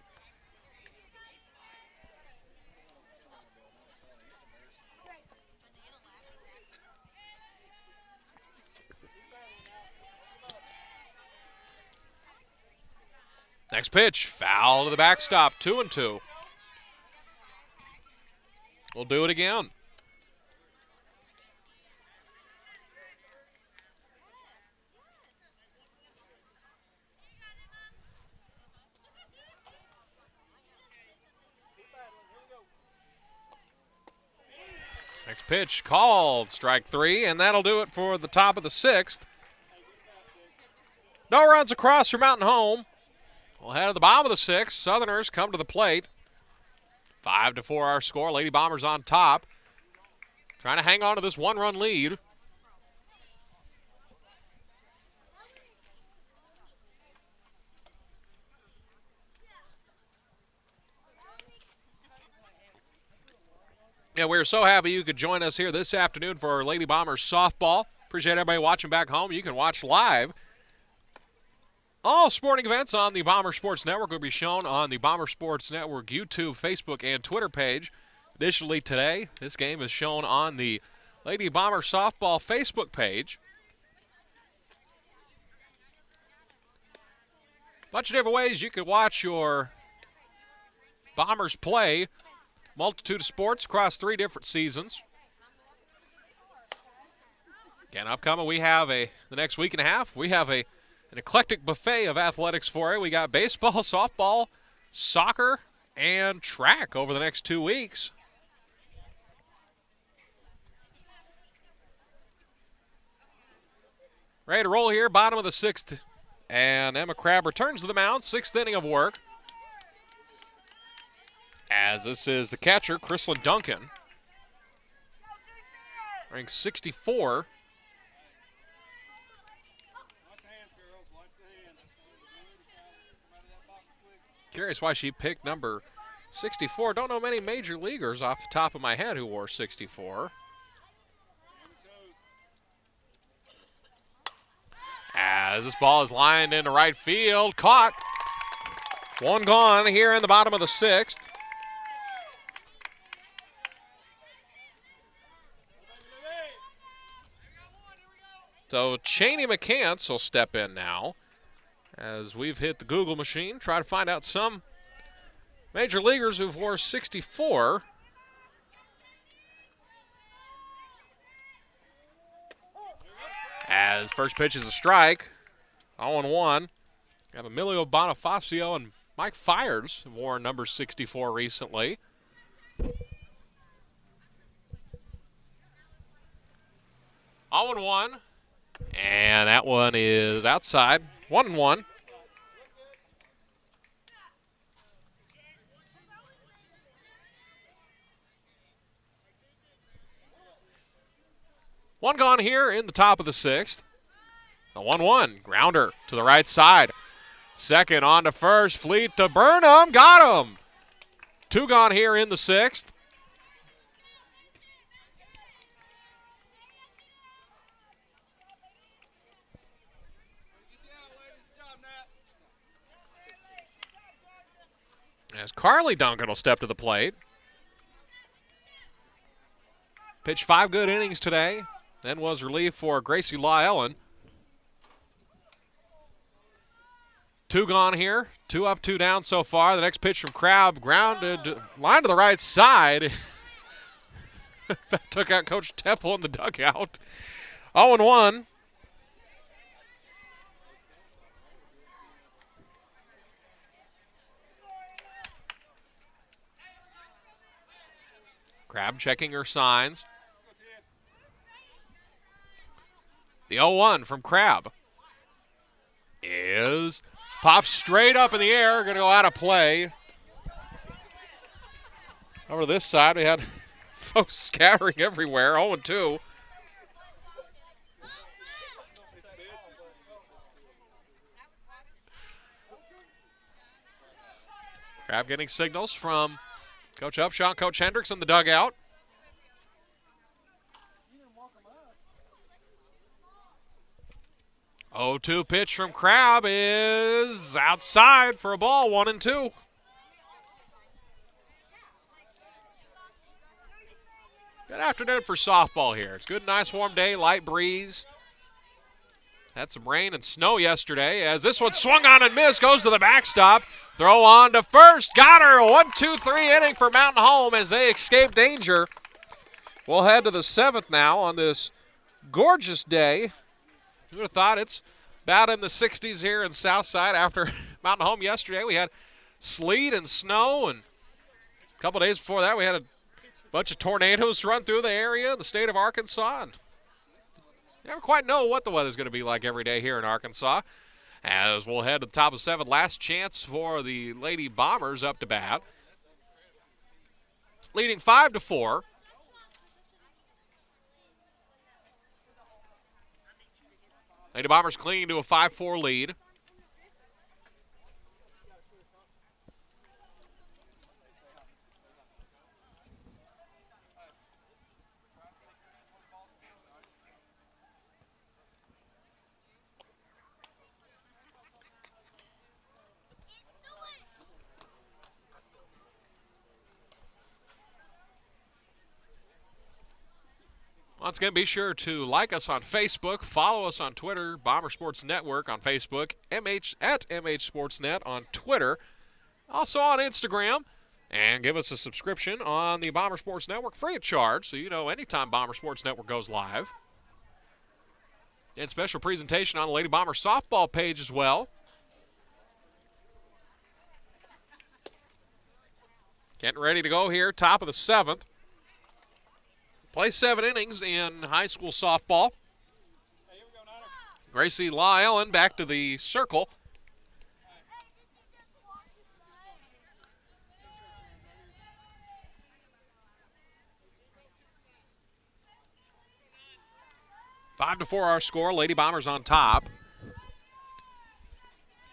Next pitch, foul to the backstop, 2-2. We'll do it again. Next pitch called, strike 3, and that'll do it for the top of the 6th. No runs across for Mountain Home. We'll head to the bottom of the 6th. Southerners come to the plate. 5-4 our score. Lady Bombers on top. Trying to hang on to this one-run lead. Yeah, we're so happy you could join us here this afternoon for our Lady Bombers softball. Appreciate everybody watching back home. You can watch live. All sporting events on the Bomber Sports Network will be shown on the Bomber Sports Network YouTube, Facebook, and Twitter page. Additionally, today, this game is shown on the Lady Bomber softball Facebook page. Bunch of different ways you can watch your Bombers play. Multitude of sports across 3 different seasons. Again, upcoming, we have the next week and a half, we have an eclectic buffet of athletics for you. We got baseball, softball, soccer, and track over the next 2 weeks. Ready to roll here, bottom of the 6th. And Emma Crabb returns to the mound, 6th inning of work. As this is the catcher, Chrislyn Duncan. Ranked 64. Curious why she picked number 64. Don't know many major leaguers off the top of my head who wore 64. As this ball is lined into right field, caught. 1 gone here in the bottom of the 6th. So Cheney McCants will step in now as we've hit the Google machine, try to find out some major leaguers who've wore 64. As first pitch is a strike, 0-1. We have Emilio Bonifacio and Mike Fyers have worn number 64 recently. Oh and 1. And that one is outside. 1-1. One gone here in the top of the 6th. A 1-1. Grounder to the right side. Second on to first. Fleet to Burnham. Got him. 2 gone here in the 6th. As Carly Duncan will step to the plate. Pitched 5 good innings today. Then was relief for Gracie Law Ellen. 2 gone here. 2 up, 2 down so far. The next pitch from Crabb, grounded, line to the right side. Took out Coach Temple in the dugout. 0-1. Crabb checking her signs. The 0-1 from Crabb is popped straight up in the air, going to go out of play. Over this side, we had folks scattering everywhere. 0-2. Crabb getting signals from Coach Upshaw and Coach Hendricks in the dugout. Oh, 2 pitch from Crabb is outside for a ball, 1-2. Good afternoon for softball here. It's a good, nice, warm day, light breeze. Had some rain and snow yesterday as this one swung on and missed, goes to the backstop. Throw on to first, got her. 1-2-3 inning for Mountain Home as they escape danger. We'll head to the 7th now on this gorgeous day. Who would have thought it's about in the 60s here in Southside after Mountain Home yesterday. We had sleet and snow, and a couple days before that we had a Bunch of tornadoes run through the area, the state of Arkansas. And you never quite know what the weather's going to be like every day here in Arkansas. As we'll head to the top of 7, last chance for the Lady Bombers up to bat. Leading 5-4. Lady Bombers clinging to a 5-4 lead. Once again, be sure to like us on Facebook, follow us on Twitter, Bomber Sports Network on Facebook, at MH Sportsnet on Twitter, also on Instagram, and give us a subscription on the Bomber Sports Network free of charge so you know anytime Bomber Sports Network goes live. And special presentation on the Lady Bomber softball page as well. Getting ready to go here, top of the 7th. Play 7 innings in high school softball. Gracie Law Ellen back to the circle. 5-4 our score. Lady Bombers on top.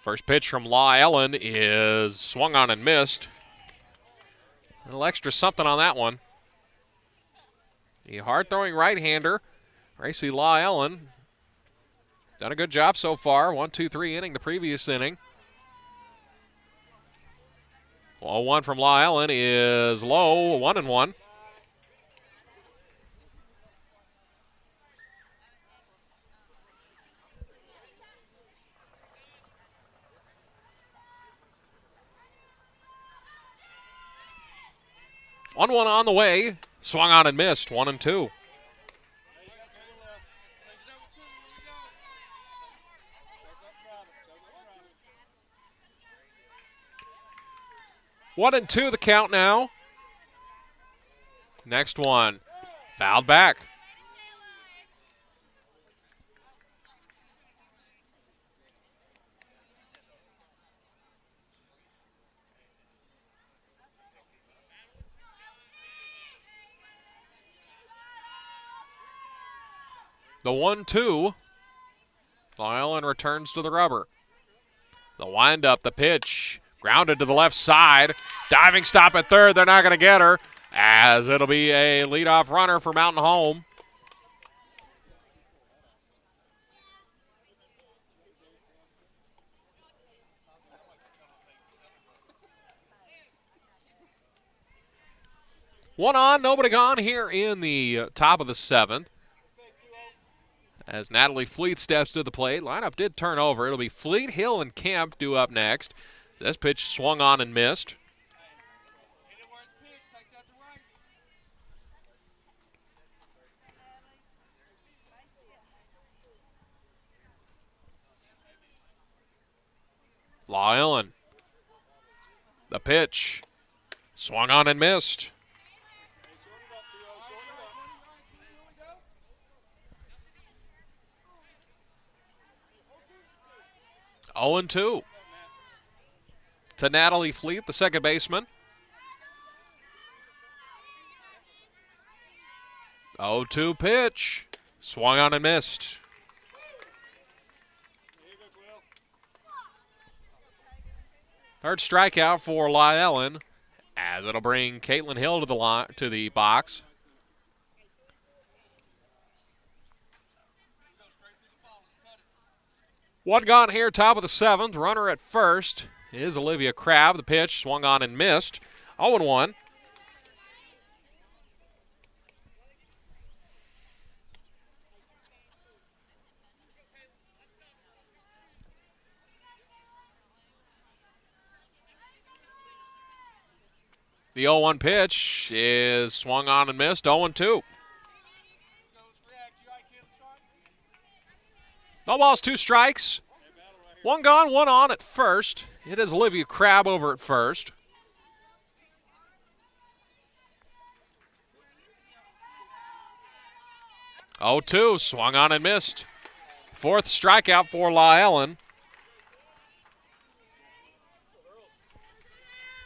First pitch from Law Ellen is swung on and missed. A little extra something on that one. The hard-throwing right-hander, Gracie Law Ellen, done a good job so far. 1-2-3 inning the previous inning. 0-1 from Law Ellen is low, 1-1. One on the way. Swung on and missed. 1-2. One and two the count now. Next one. Fouled back. The 1-2. Law Ellen returns to the rubber. The windup, the pitch, grounded to the left side. Diving stop at third. They're not going to get her, as it'll be a leadoff runner for Mountain Home. One on, nobody gone here in the top of the 7th. As Natalie Fleet steps to the plate. Lineup did turn over. It'll be Fleet, Hill, and Kemp due up next. This pitch swung on and missed. Law Ellen. The pitch swung on and missed. Oh and 2 to Natalie Fleet, the second baseman. 0-2 pitch. Swung on and missed. Third strikeout for Law Ellen, as it'll bring Caitlin Hill to the box. One gone here, top of the 7th. Runner at first is Olivia Crabb. The pitch swung on and missed. 0-1. The 0-1 pitch is swung on and missed. 0-2. No balls, 2 strikes. One gone, one on at first. It is Olivia Crabb over at first. 0-2, swung on and missed. Fourth strikeout for Lyle.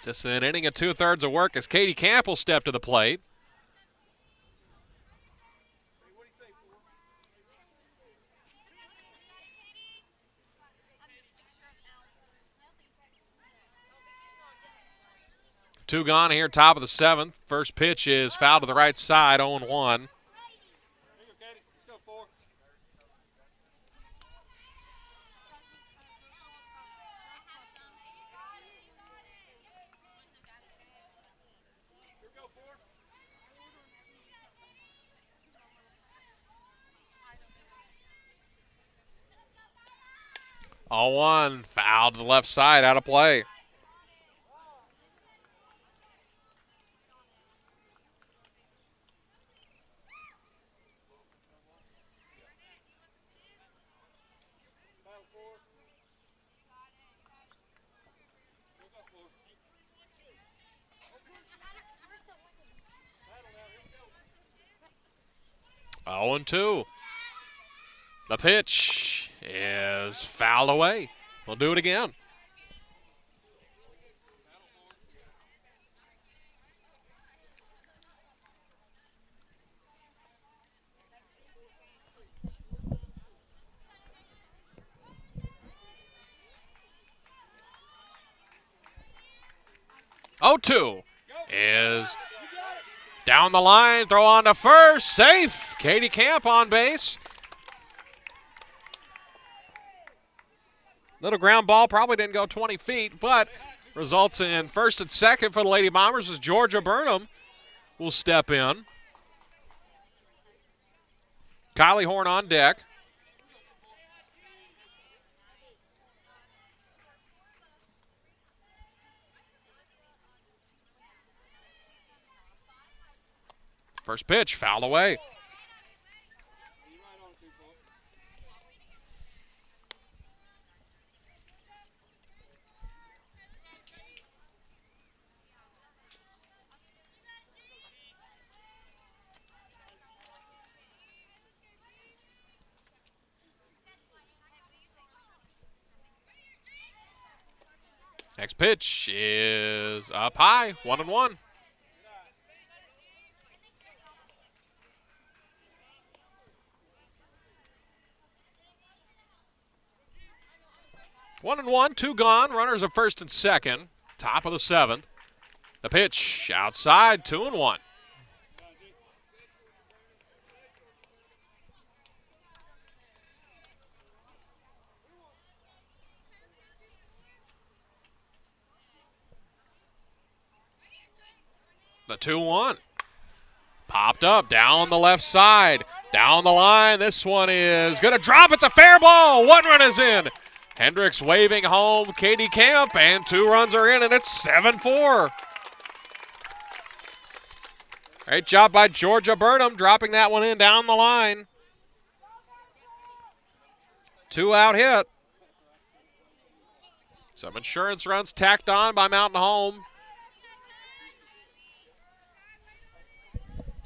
Just an inning and 2/3 of work as Katie Camp will step to the plate. Two gone here, top of the 7th. First pitch is fouled to the right side, 0-1. All one, foul to the left side, out of play. Oh, 0-2. The pitch is fouled away. We'll do it again. Oh, 2 is down the line, throw on to first, safe. Katie Camp on base. Little ground ball, probably didn't go 20 feet, but results in first and second for the Lady Bombers as Georgia Burnham will step in. Kylie Horn on deck. First pitch, fouled away. Next pitch is up high, 1-1. One and one, two gone. Runners at first and second. Top of the 7th. The pitch outside, 2-1. The 2-1. Popped up down the left side. Down the line. This one is going to drop. It's a fair ball. 1 run is in. Hendricks waving home Katie Camp, and 2 runs are in, and it's 7-4. Great job by Georgia Burnham dropping that one in down the line. 2-out hit. Some insurance runs tacked on by Mountain Home.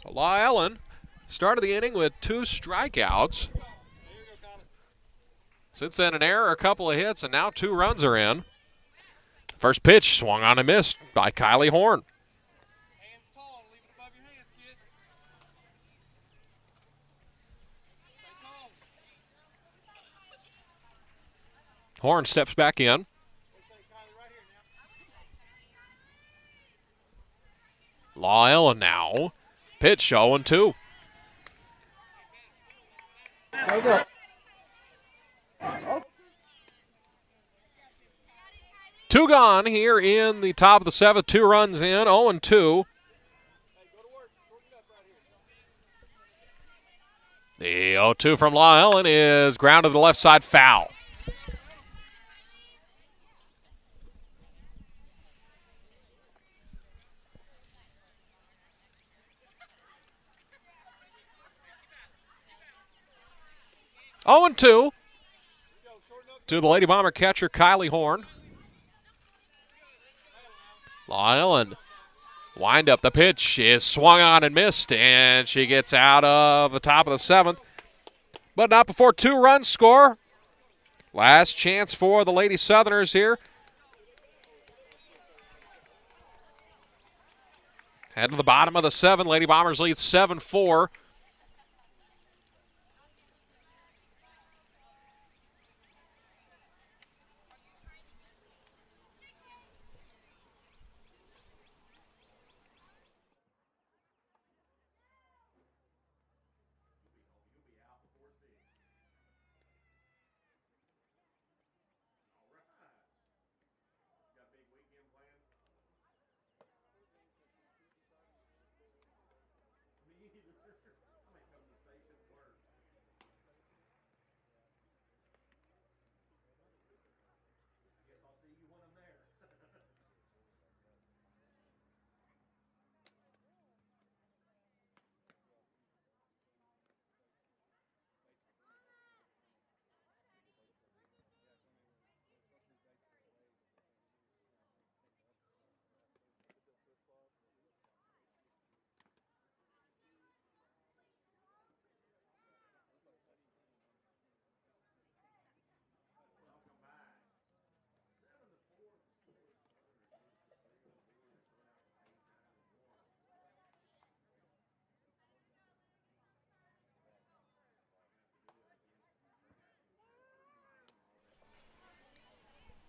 So La Ellen started the inning with 2 strikeouts. Since then, an error, a couple of hits, and now 2 runs are in. First pitch swung on and missed by Kylie Horn. Hands tall, leave it above your hands, kid. Stay tall. Horn steps back in. La Ellen now. Pitch 0-2. Two gone here in the top of the 7th. 2 runs in, 0-2. The 0-2 from La Ellen is grounded to the left side, foul. Oh, and 2 to the Lady Bomber catcher, Kylie Horn. La Ellen Wind up, the pitch is swung on and missed, and she gets out of the top of the 7th. But not before 2 runs score. Last chance for the Lady Southerners here. Head to the bottom of the 7th. Lady Bombers lead 7-4.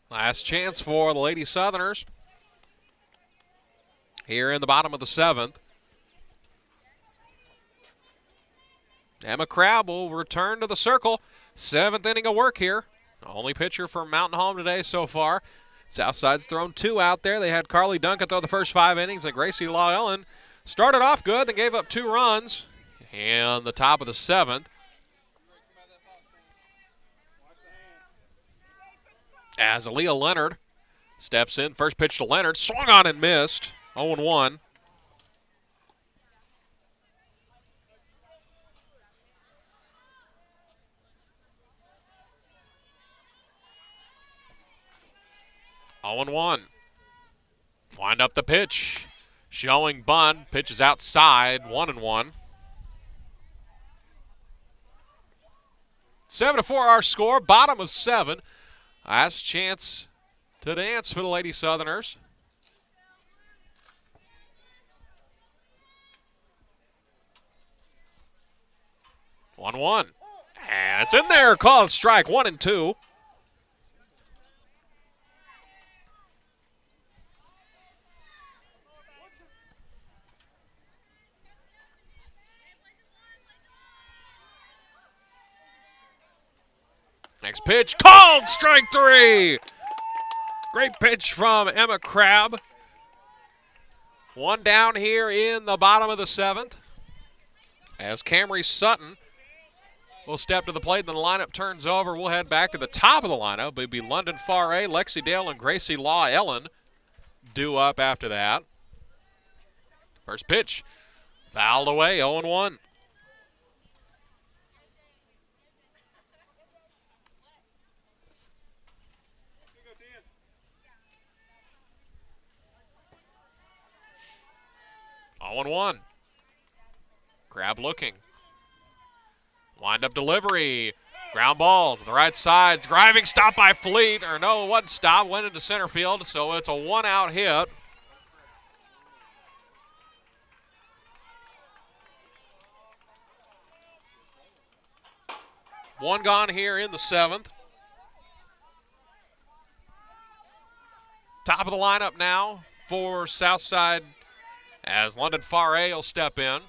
Last chance for the Lady Southerners here in the bottom of the 7th. Emma Crabb will return to the circle. 7th inning of work here. Only pitcher for Mountain Home today so far. Southside's thrown 2 out there. They had Carly Duncan throw the first 5 innings, and Gracie Law Ellen started off good, then gave up 2 runs. And the top of the 7th. As Aaliyah Leonard steps in. First pitch to Leonard. Swung on and missed. 0-1. Wind up the pitch. Showing bunt. Pitch is outside. 1-1. 7-4 our score. Bottom of 7. Last chance to dance for the Lady Southerners. One. And it's in there. Called strike 1-2. Next pitch, called strike 3. Great pitch from Emma Crabb. 1 down here in the bottom of the 7th. As Camry Sutton will step to the plate, then the lineup turns over. We'll head back to the top of the lineup. It'll be London Farray, Lexi Dale, and Gracie Law Ellen due up after that. First pitch, fouled away, 0-1. 0-1. Crabb looking. Wind up delivery. Ground ball to the right side. Driving stop by Fleet. Or no, it wasn't stop. Went into center field. So it's a 1-out hit. One gone here in the 7th. Top of the lineup now for Southside as London Farray will step in.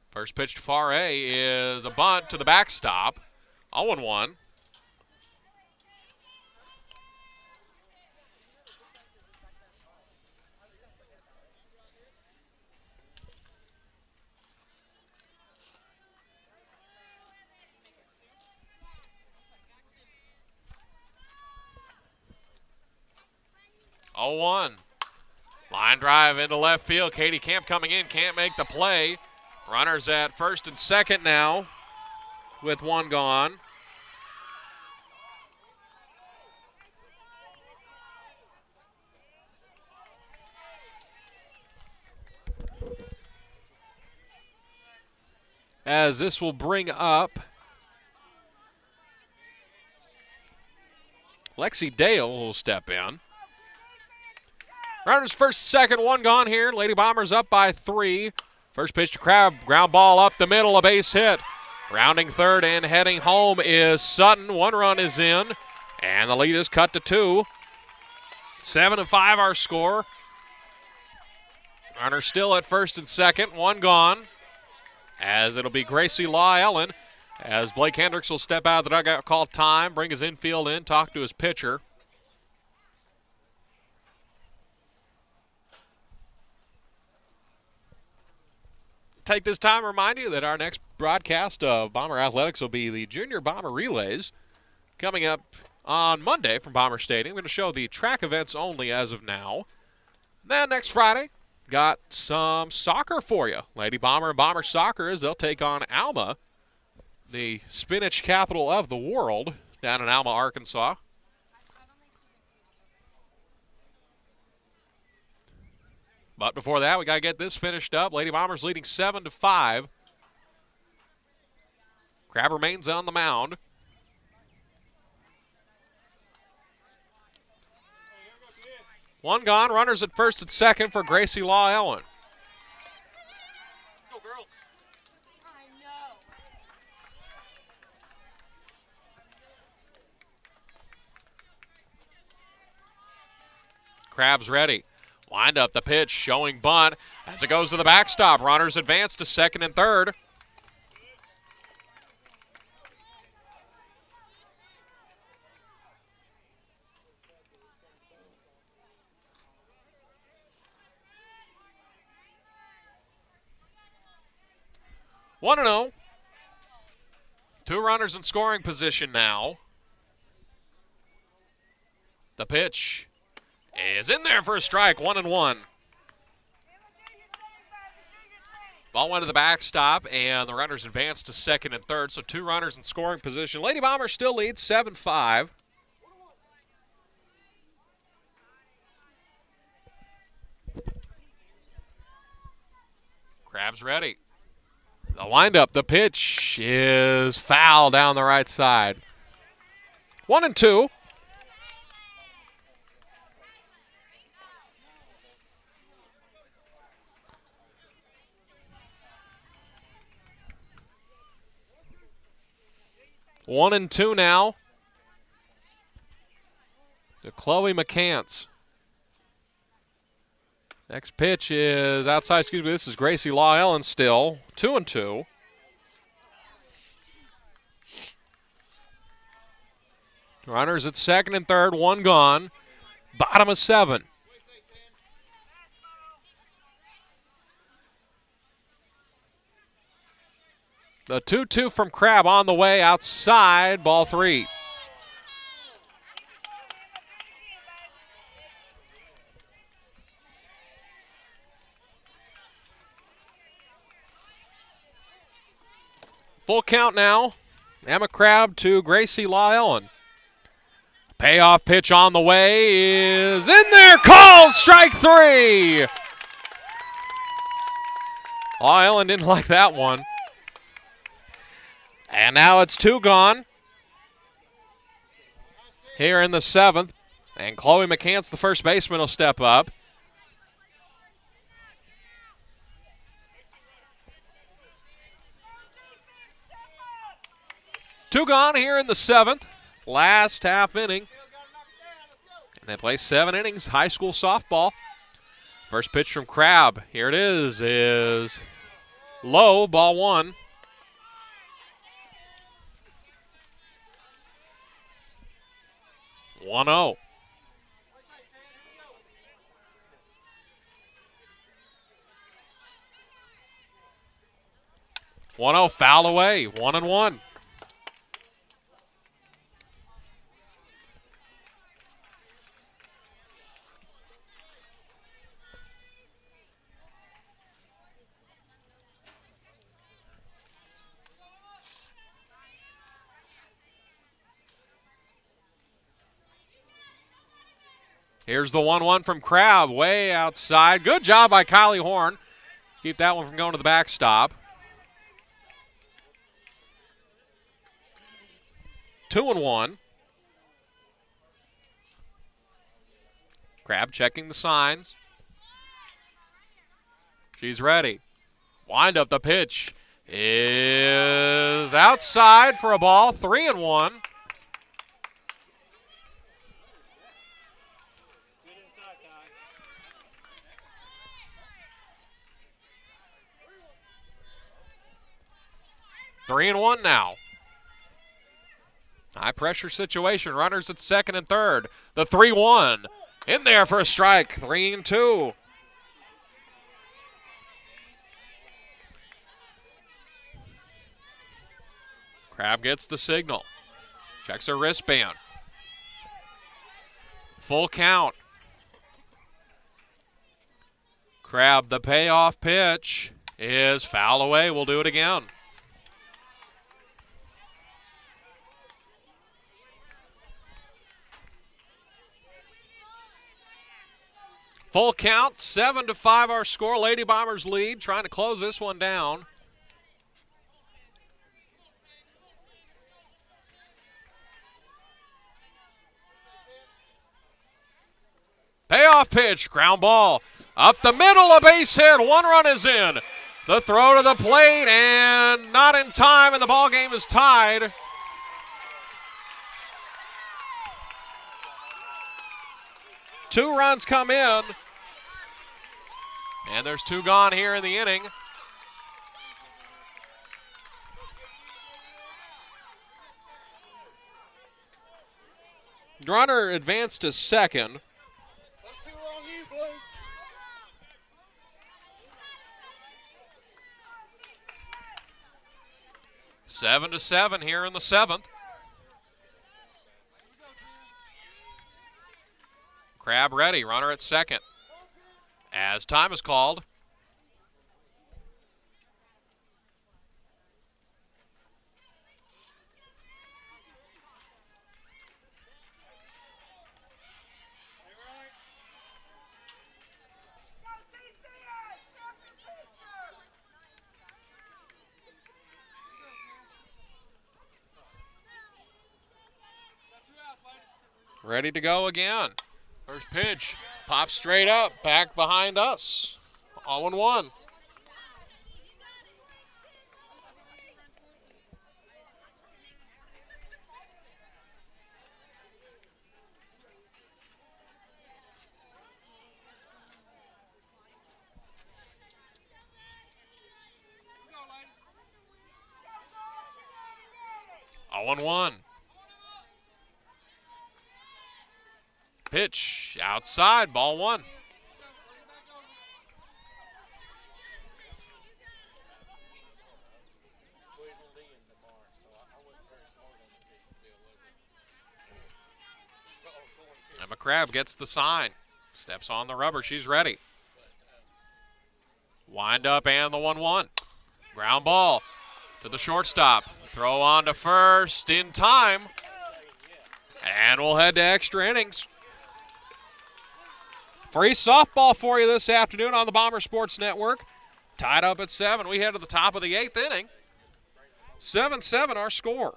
First pitch to Farray is a bunt to the backstop. 0-1. Line drive into left field. Katie Camp coming in, can't make the play. Runners at first and second now with one gone. as this will bring up Lexi Dale will step in. Runners first, second, one gone here. Lady Bombers up by 3. First pitch to Crab, ground ball up the middle, a base hit. Rounding third and heading home is Sutton. 1 run is in, and the lead is cut to 2. 7-5 our score. Runners still at first and second, 1 gone, as it'll be Gracie Law Ellen, as Blake Hendricks will step out of the dugout, call time, bring his infield in, talk to his pitcher. Take this time to remind you that our next broadcast of Bomber Athletics will be the Junior Bomber Relays coming up on Monday from Bomber Stadium. We're going to show the track events only as of now. Then next Friday, got some soccer for you. Lady Bomber and Bomber Soccer, as they'll take on Alma, the spinach capital of the world, down in Alma, Arkansas. But before that, we got to get this finished up. Lady Bombers leading 7-5. Crab remains on the mound. One gone. Runners at first and second for Gracie Law Ellen. Go, girls. Crab's ready. Wind up the pitch, showing bunt as it goes to the backstop. Runners advance to second and third. One and 0. 2 runners in scoring position now. The pitch is in there for a strike, 1-1. Ball went to the backstop, and the runners advanced to second and third, so 2 runners in scoring position. Lady Bombers still lead 7-5. Crab's ready. The windup, the pitch is foul down the right side. 1-2. One and two now to Chloe McCants. Next pitch is outside, excuse me, this is Gracie Law Ellen still. 2-2. Runners at second and third, 1 gone. Bottom of 7. The 2-2 from Crab on the way outside, ball 3. Full count now. Emma Crab to Gracie Law Ellen. Payoff pitch on the way is in there, called strike 3. Law Ellen didn't like that one. And now it's 2 gone here in the 7th. And Chloe McCants, the first baseman, will step up. Two gone here in the 7th. Last half inning. And they play 7 innings, high school softball. First pitch from Crab. Here it is low, ball 1. 1-0. Foul away, 1-1. Here's the 1-1 from Crab, way outside. Good job by Kylie Horn. Keep that one from going to the backstop. 2-1. Crab checking the signs. She's ready. Wind up the pitch is outside for a ball. 3-1. Good inside, Ty. 3-1 now. High pressure situation. Runners at second and third. The 3-1 in there for a strike. 3-2. Crab gets the signal. Checks her wristband. Full count. Crab, the payoff pitch is foul away. We'll do it again. Full count, 7-5 our score. Lady Bombers lead, trying to close this one down. Payoff pitch, ground ball. Up the middle, a base hit. 1 run is in. The throw to the plate, and not in time, and the ball game is tied. Two runs come in, and there's 2 gone here in the inning. Runner advanced to second. That's 2 on you, Blue. Seven to 7 here in the 7th. Crab ready, runner at second. As time is called. Ready to go again. First pitch, pops straight up, back behind us. 0-1. Oh and 1. Pitch outside, ball 1. Emma Crab gets the sign. Steps on the rubber. She's ready. Wind up and the 1-1. Ground ball to the shortstop. Throw on to first in time. And we'll head to extra innings. Free softball for you this afternoon on the Bomber Sports Network. Tied up at 7. We head to the top of the 8th inning. 7-7 our score.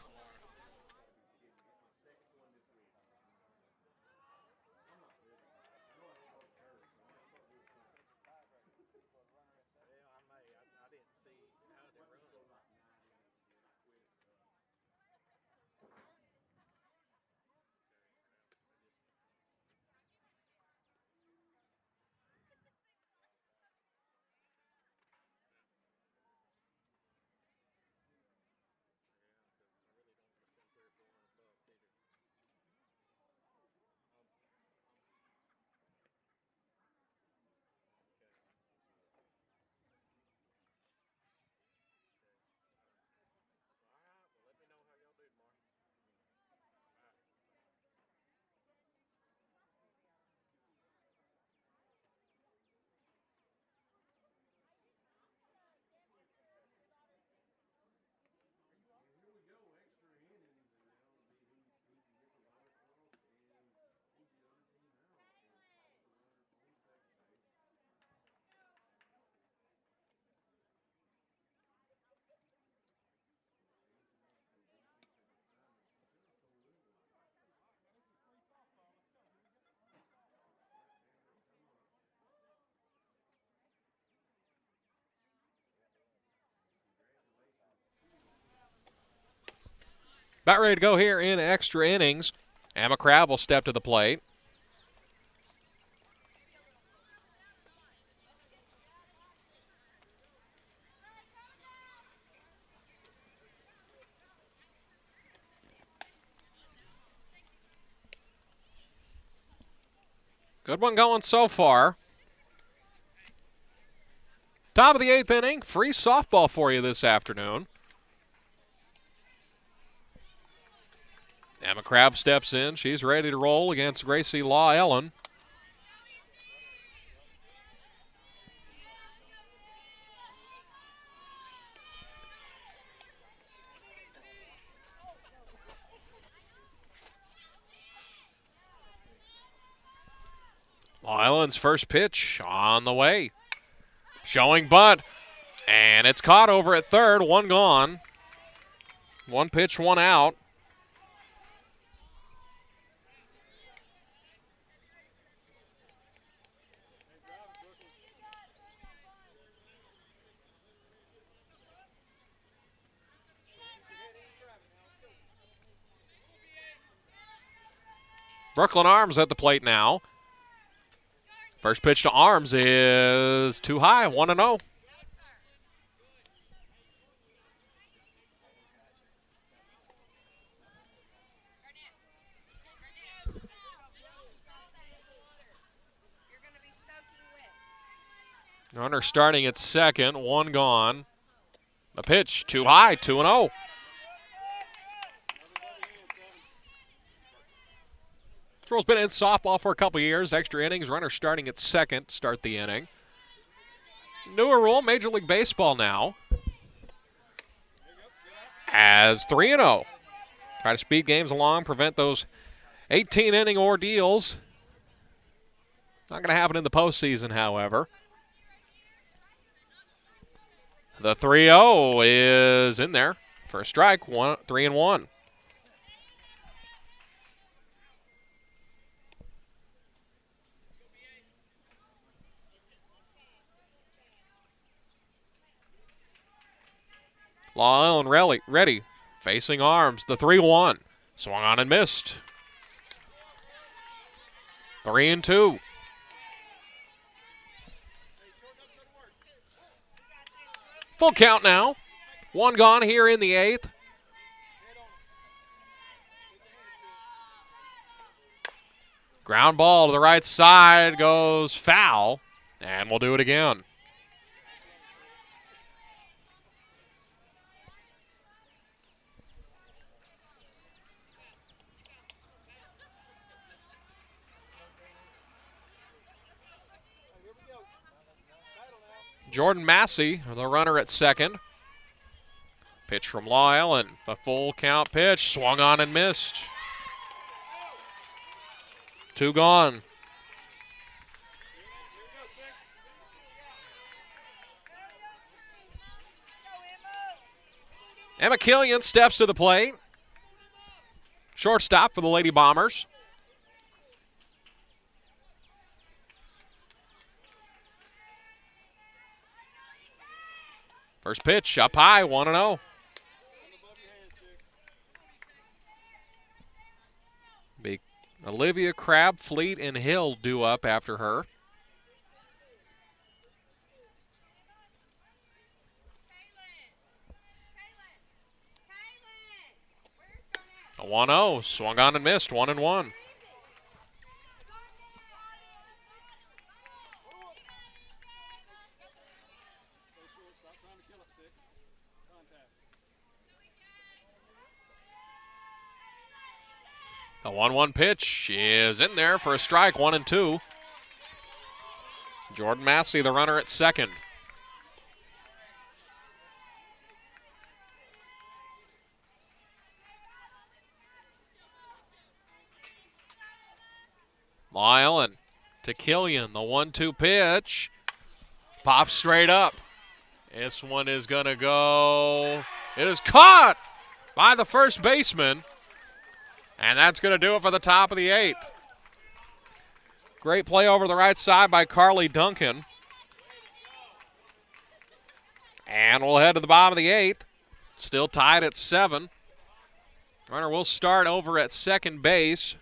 About ready to go here in extra innings. Emma Crabb will step to the plate. Good one going so far. Top of the 8th inning, free softball for you this afternoon. Emma Crabb steps in. She's ready to roll against Gracie Law Ellen. Law Ellen's first pitch on the way. Showing bunt, and it's caught over at third. One gone. One pitch, one out. Brooklyn Arms at the plate now. First pitch to Arms is too high, 1-0. Runner starting at second, one gone. A pitch too high, 2-0. Throw's been in softball for a couple years. Extra innings, runner starting at second, start the inning. Newer rule, Major League Baseball now. As 3-0. Try to speed games along, prevent those 18-inning ordeals. Not going to happen in the postseason, however. The 3-0 is in there for a strike, 3-1. Law Ellen ready, facing Arms, the 3-1. Swung on and missed. 3-2. Full count now. One gone here in the 8th. Ground ball to the right side goes foul, and we'll do it again. Jordan Massey, the runner at second. Pitch from Law Ellen. The full count pitch. Swung on and missed. 2 gone. Emma Killian steps to the plate. Shortstop for the Lady Bombers. First pitch up high, 1-0. Be Olivia Crabb, Fleet, and Hill due up after her. A 1-0, swung on and missed, 1-1. The 1-1 pitch is in there for a strike, 1-2. Jordan Massey, the runner at second. Law Ellen to Killian, the 1-2 pitch. Pops straight up. This one is going to go. It is caught by the first baseman. And that's going to do it for the top of the 8th. Great play over the right side by Carly Duncan. And we'll head to the bottom of the 8th. Still tied at 7. Runner will start over at second base.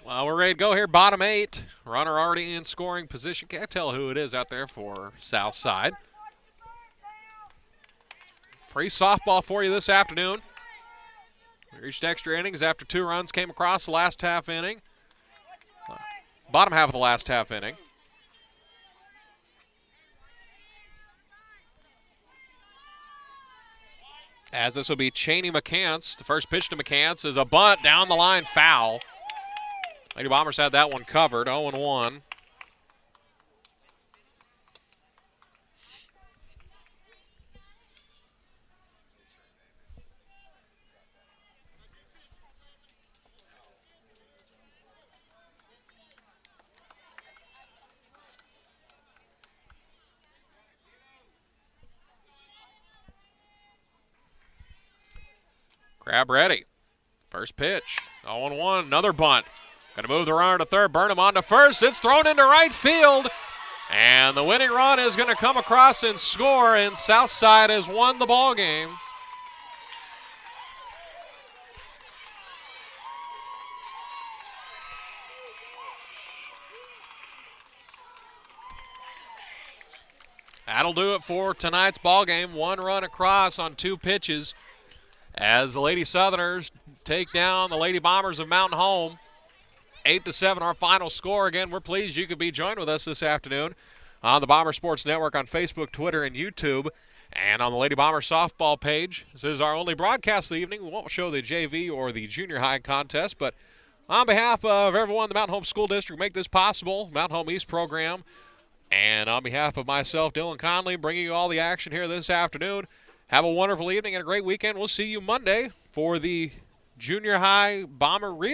Well, we're ready to go here. Bottom 8. Runner already in scoring position. Can't tell who it is out there for Southside. Free softball for you this afternoon. We reached extra innings after 2 runs came across the last half inning. Bottom half of the last half inning. As this will be Cheney McCants. The first pitch to McCants is a bunt down the line, foul. Lady Bombers had that one covered, 0-1. Grab ready. First pitch, 0-1, another bunt. Going to move the runner to third, Burnham on to first. It's thrown into right field. And the winning run is going to come across and score, and Southside has won the ball game. That'll do it for tonight's ball game. 1 run across on 2 pitches as the Lady Southerners take down the Lady Bombers of Mountain Home. 8-7 our final score. Again, we're pleased you could be joined with us this afternoon on the Bomber Sports Network on Facebook, Twitter, and YouTube, and on the Lady Bomber softball page. This is our only broadcast of the evening. We won't show the JV or the junior high contest, but on behalf of everyone in the Mountain Home School District make this possible, Mountain Home East program, and on behalf of myself, Dylan Conley, bringing you all the action here this afternoon, have a wonderful evening and a great weekend. We'll see you Monday for the junior high Bomber Relay.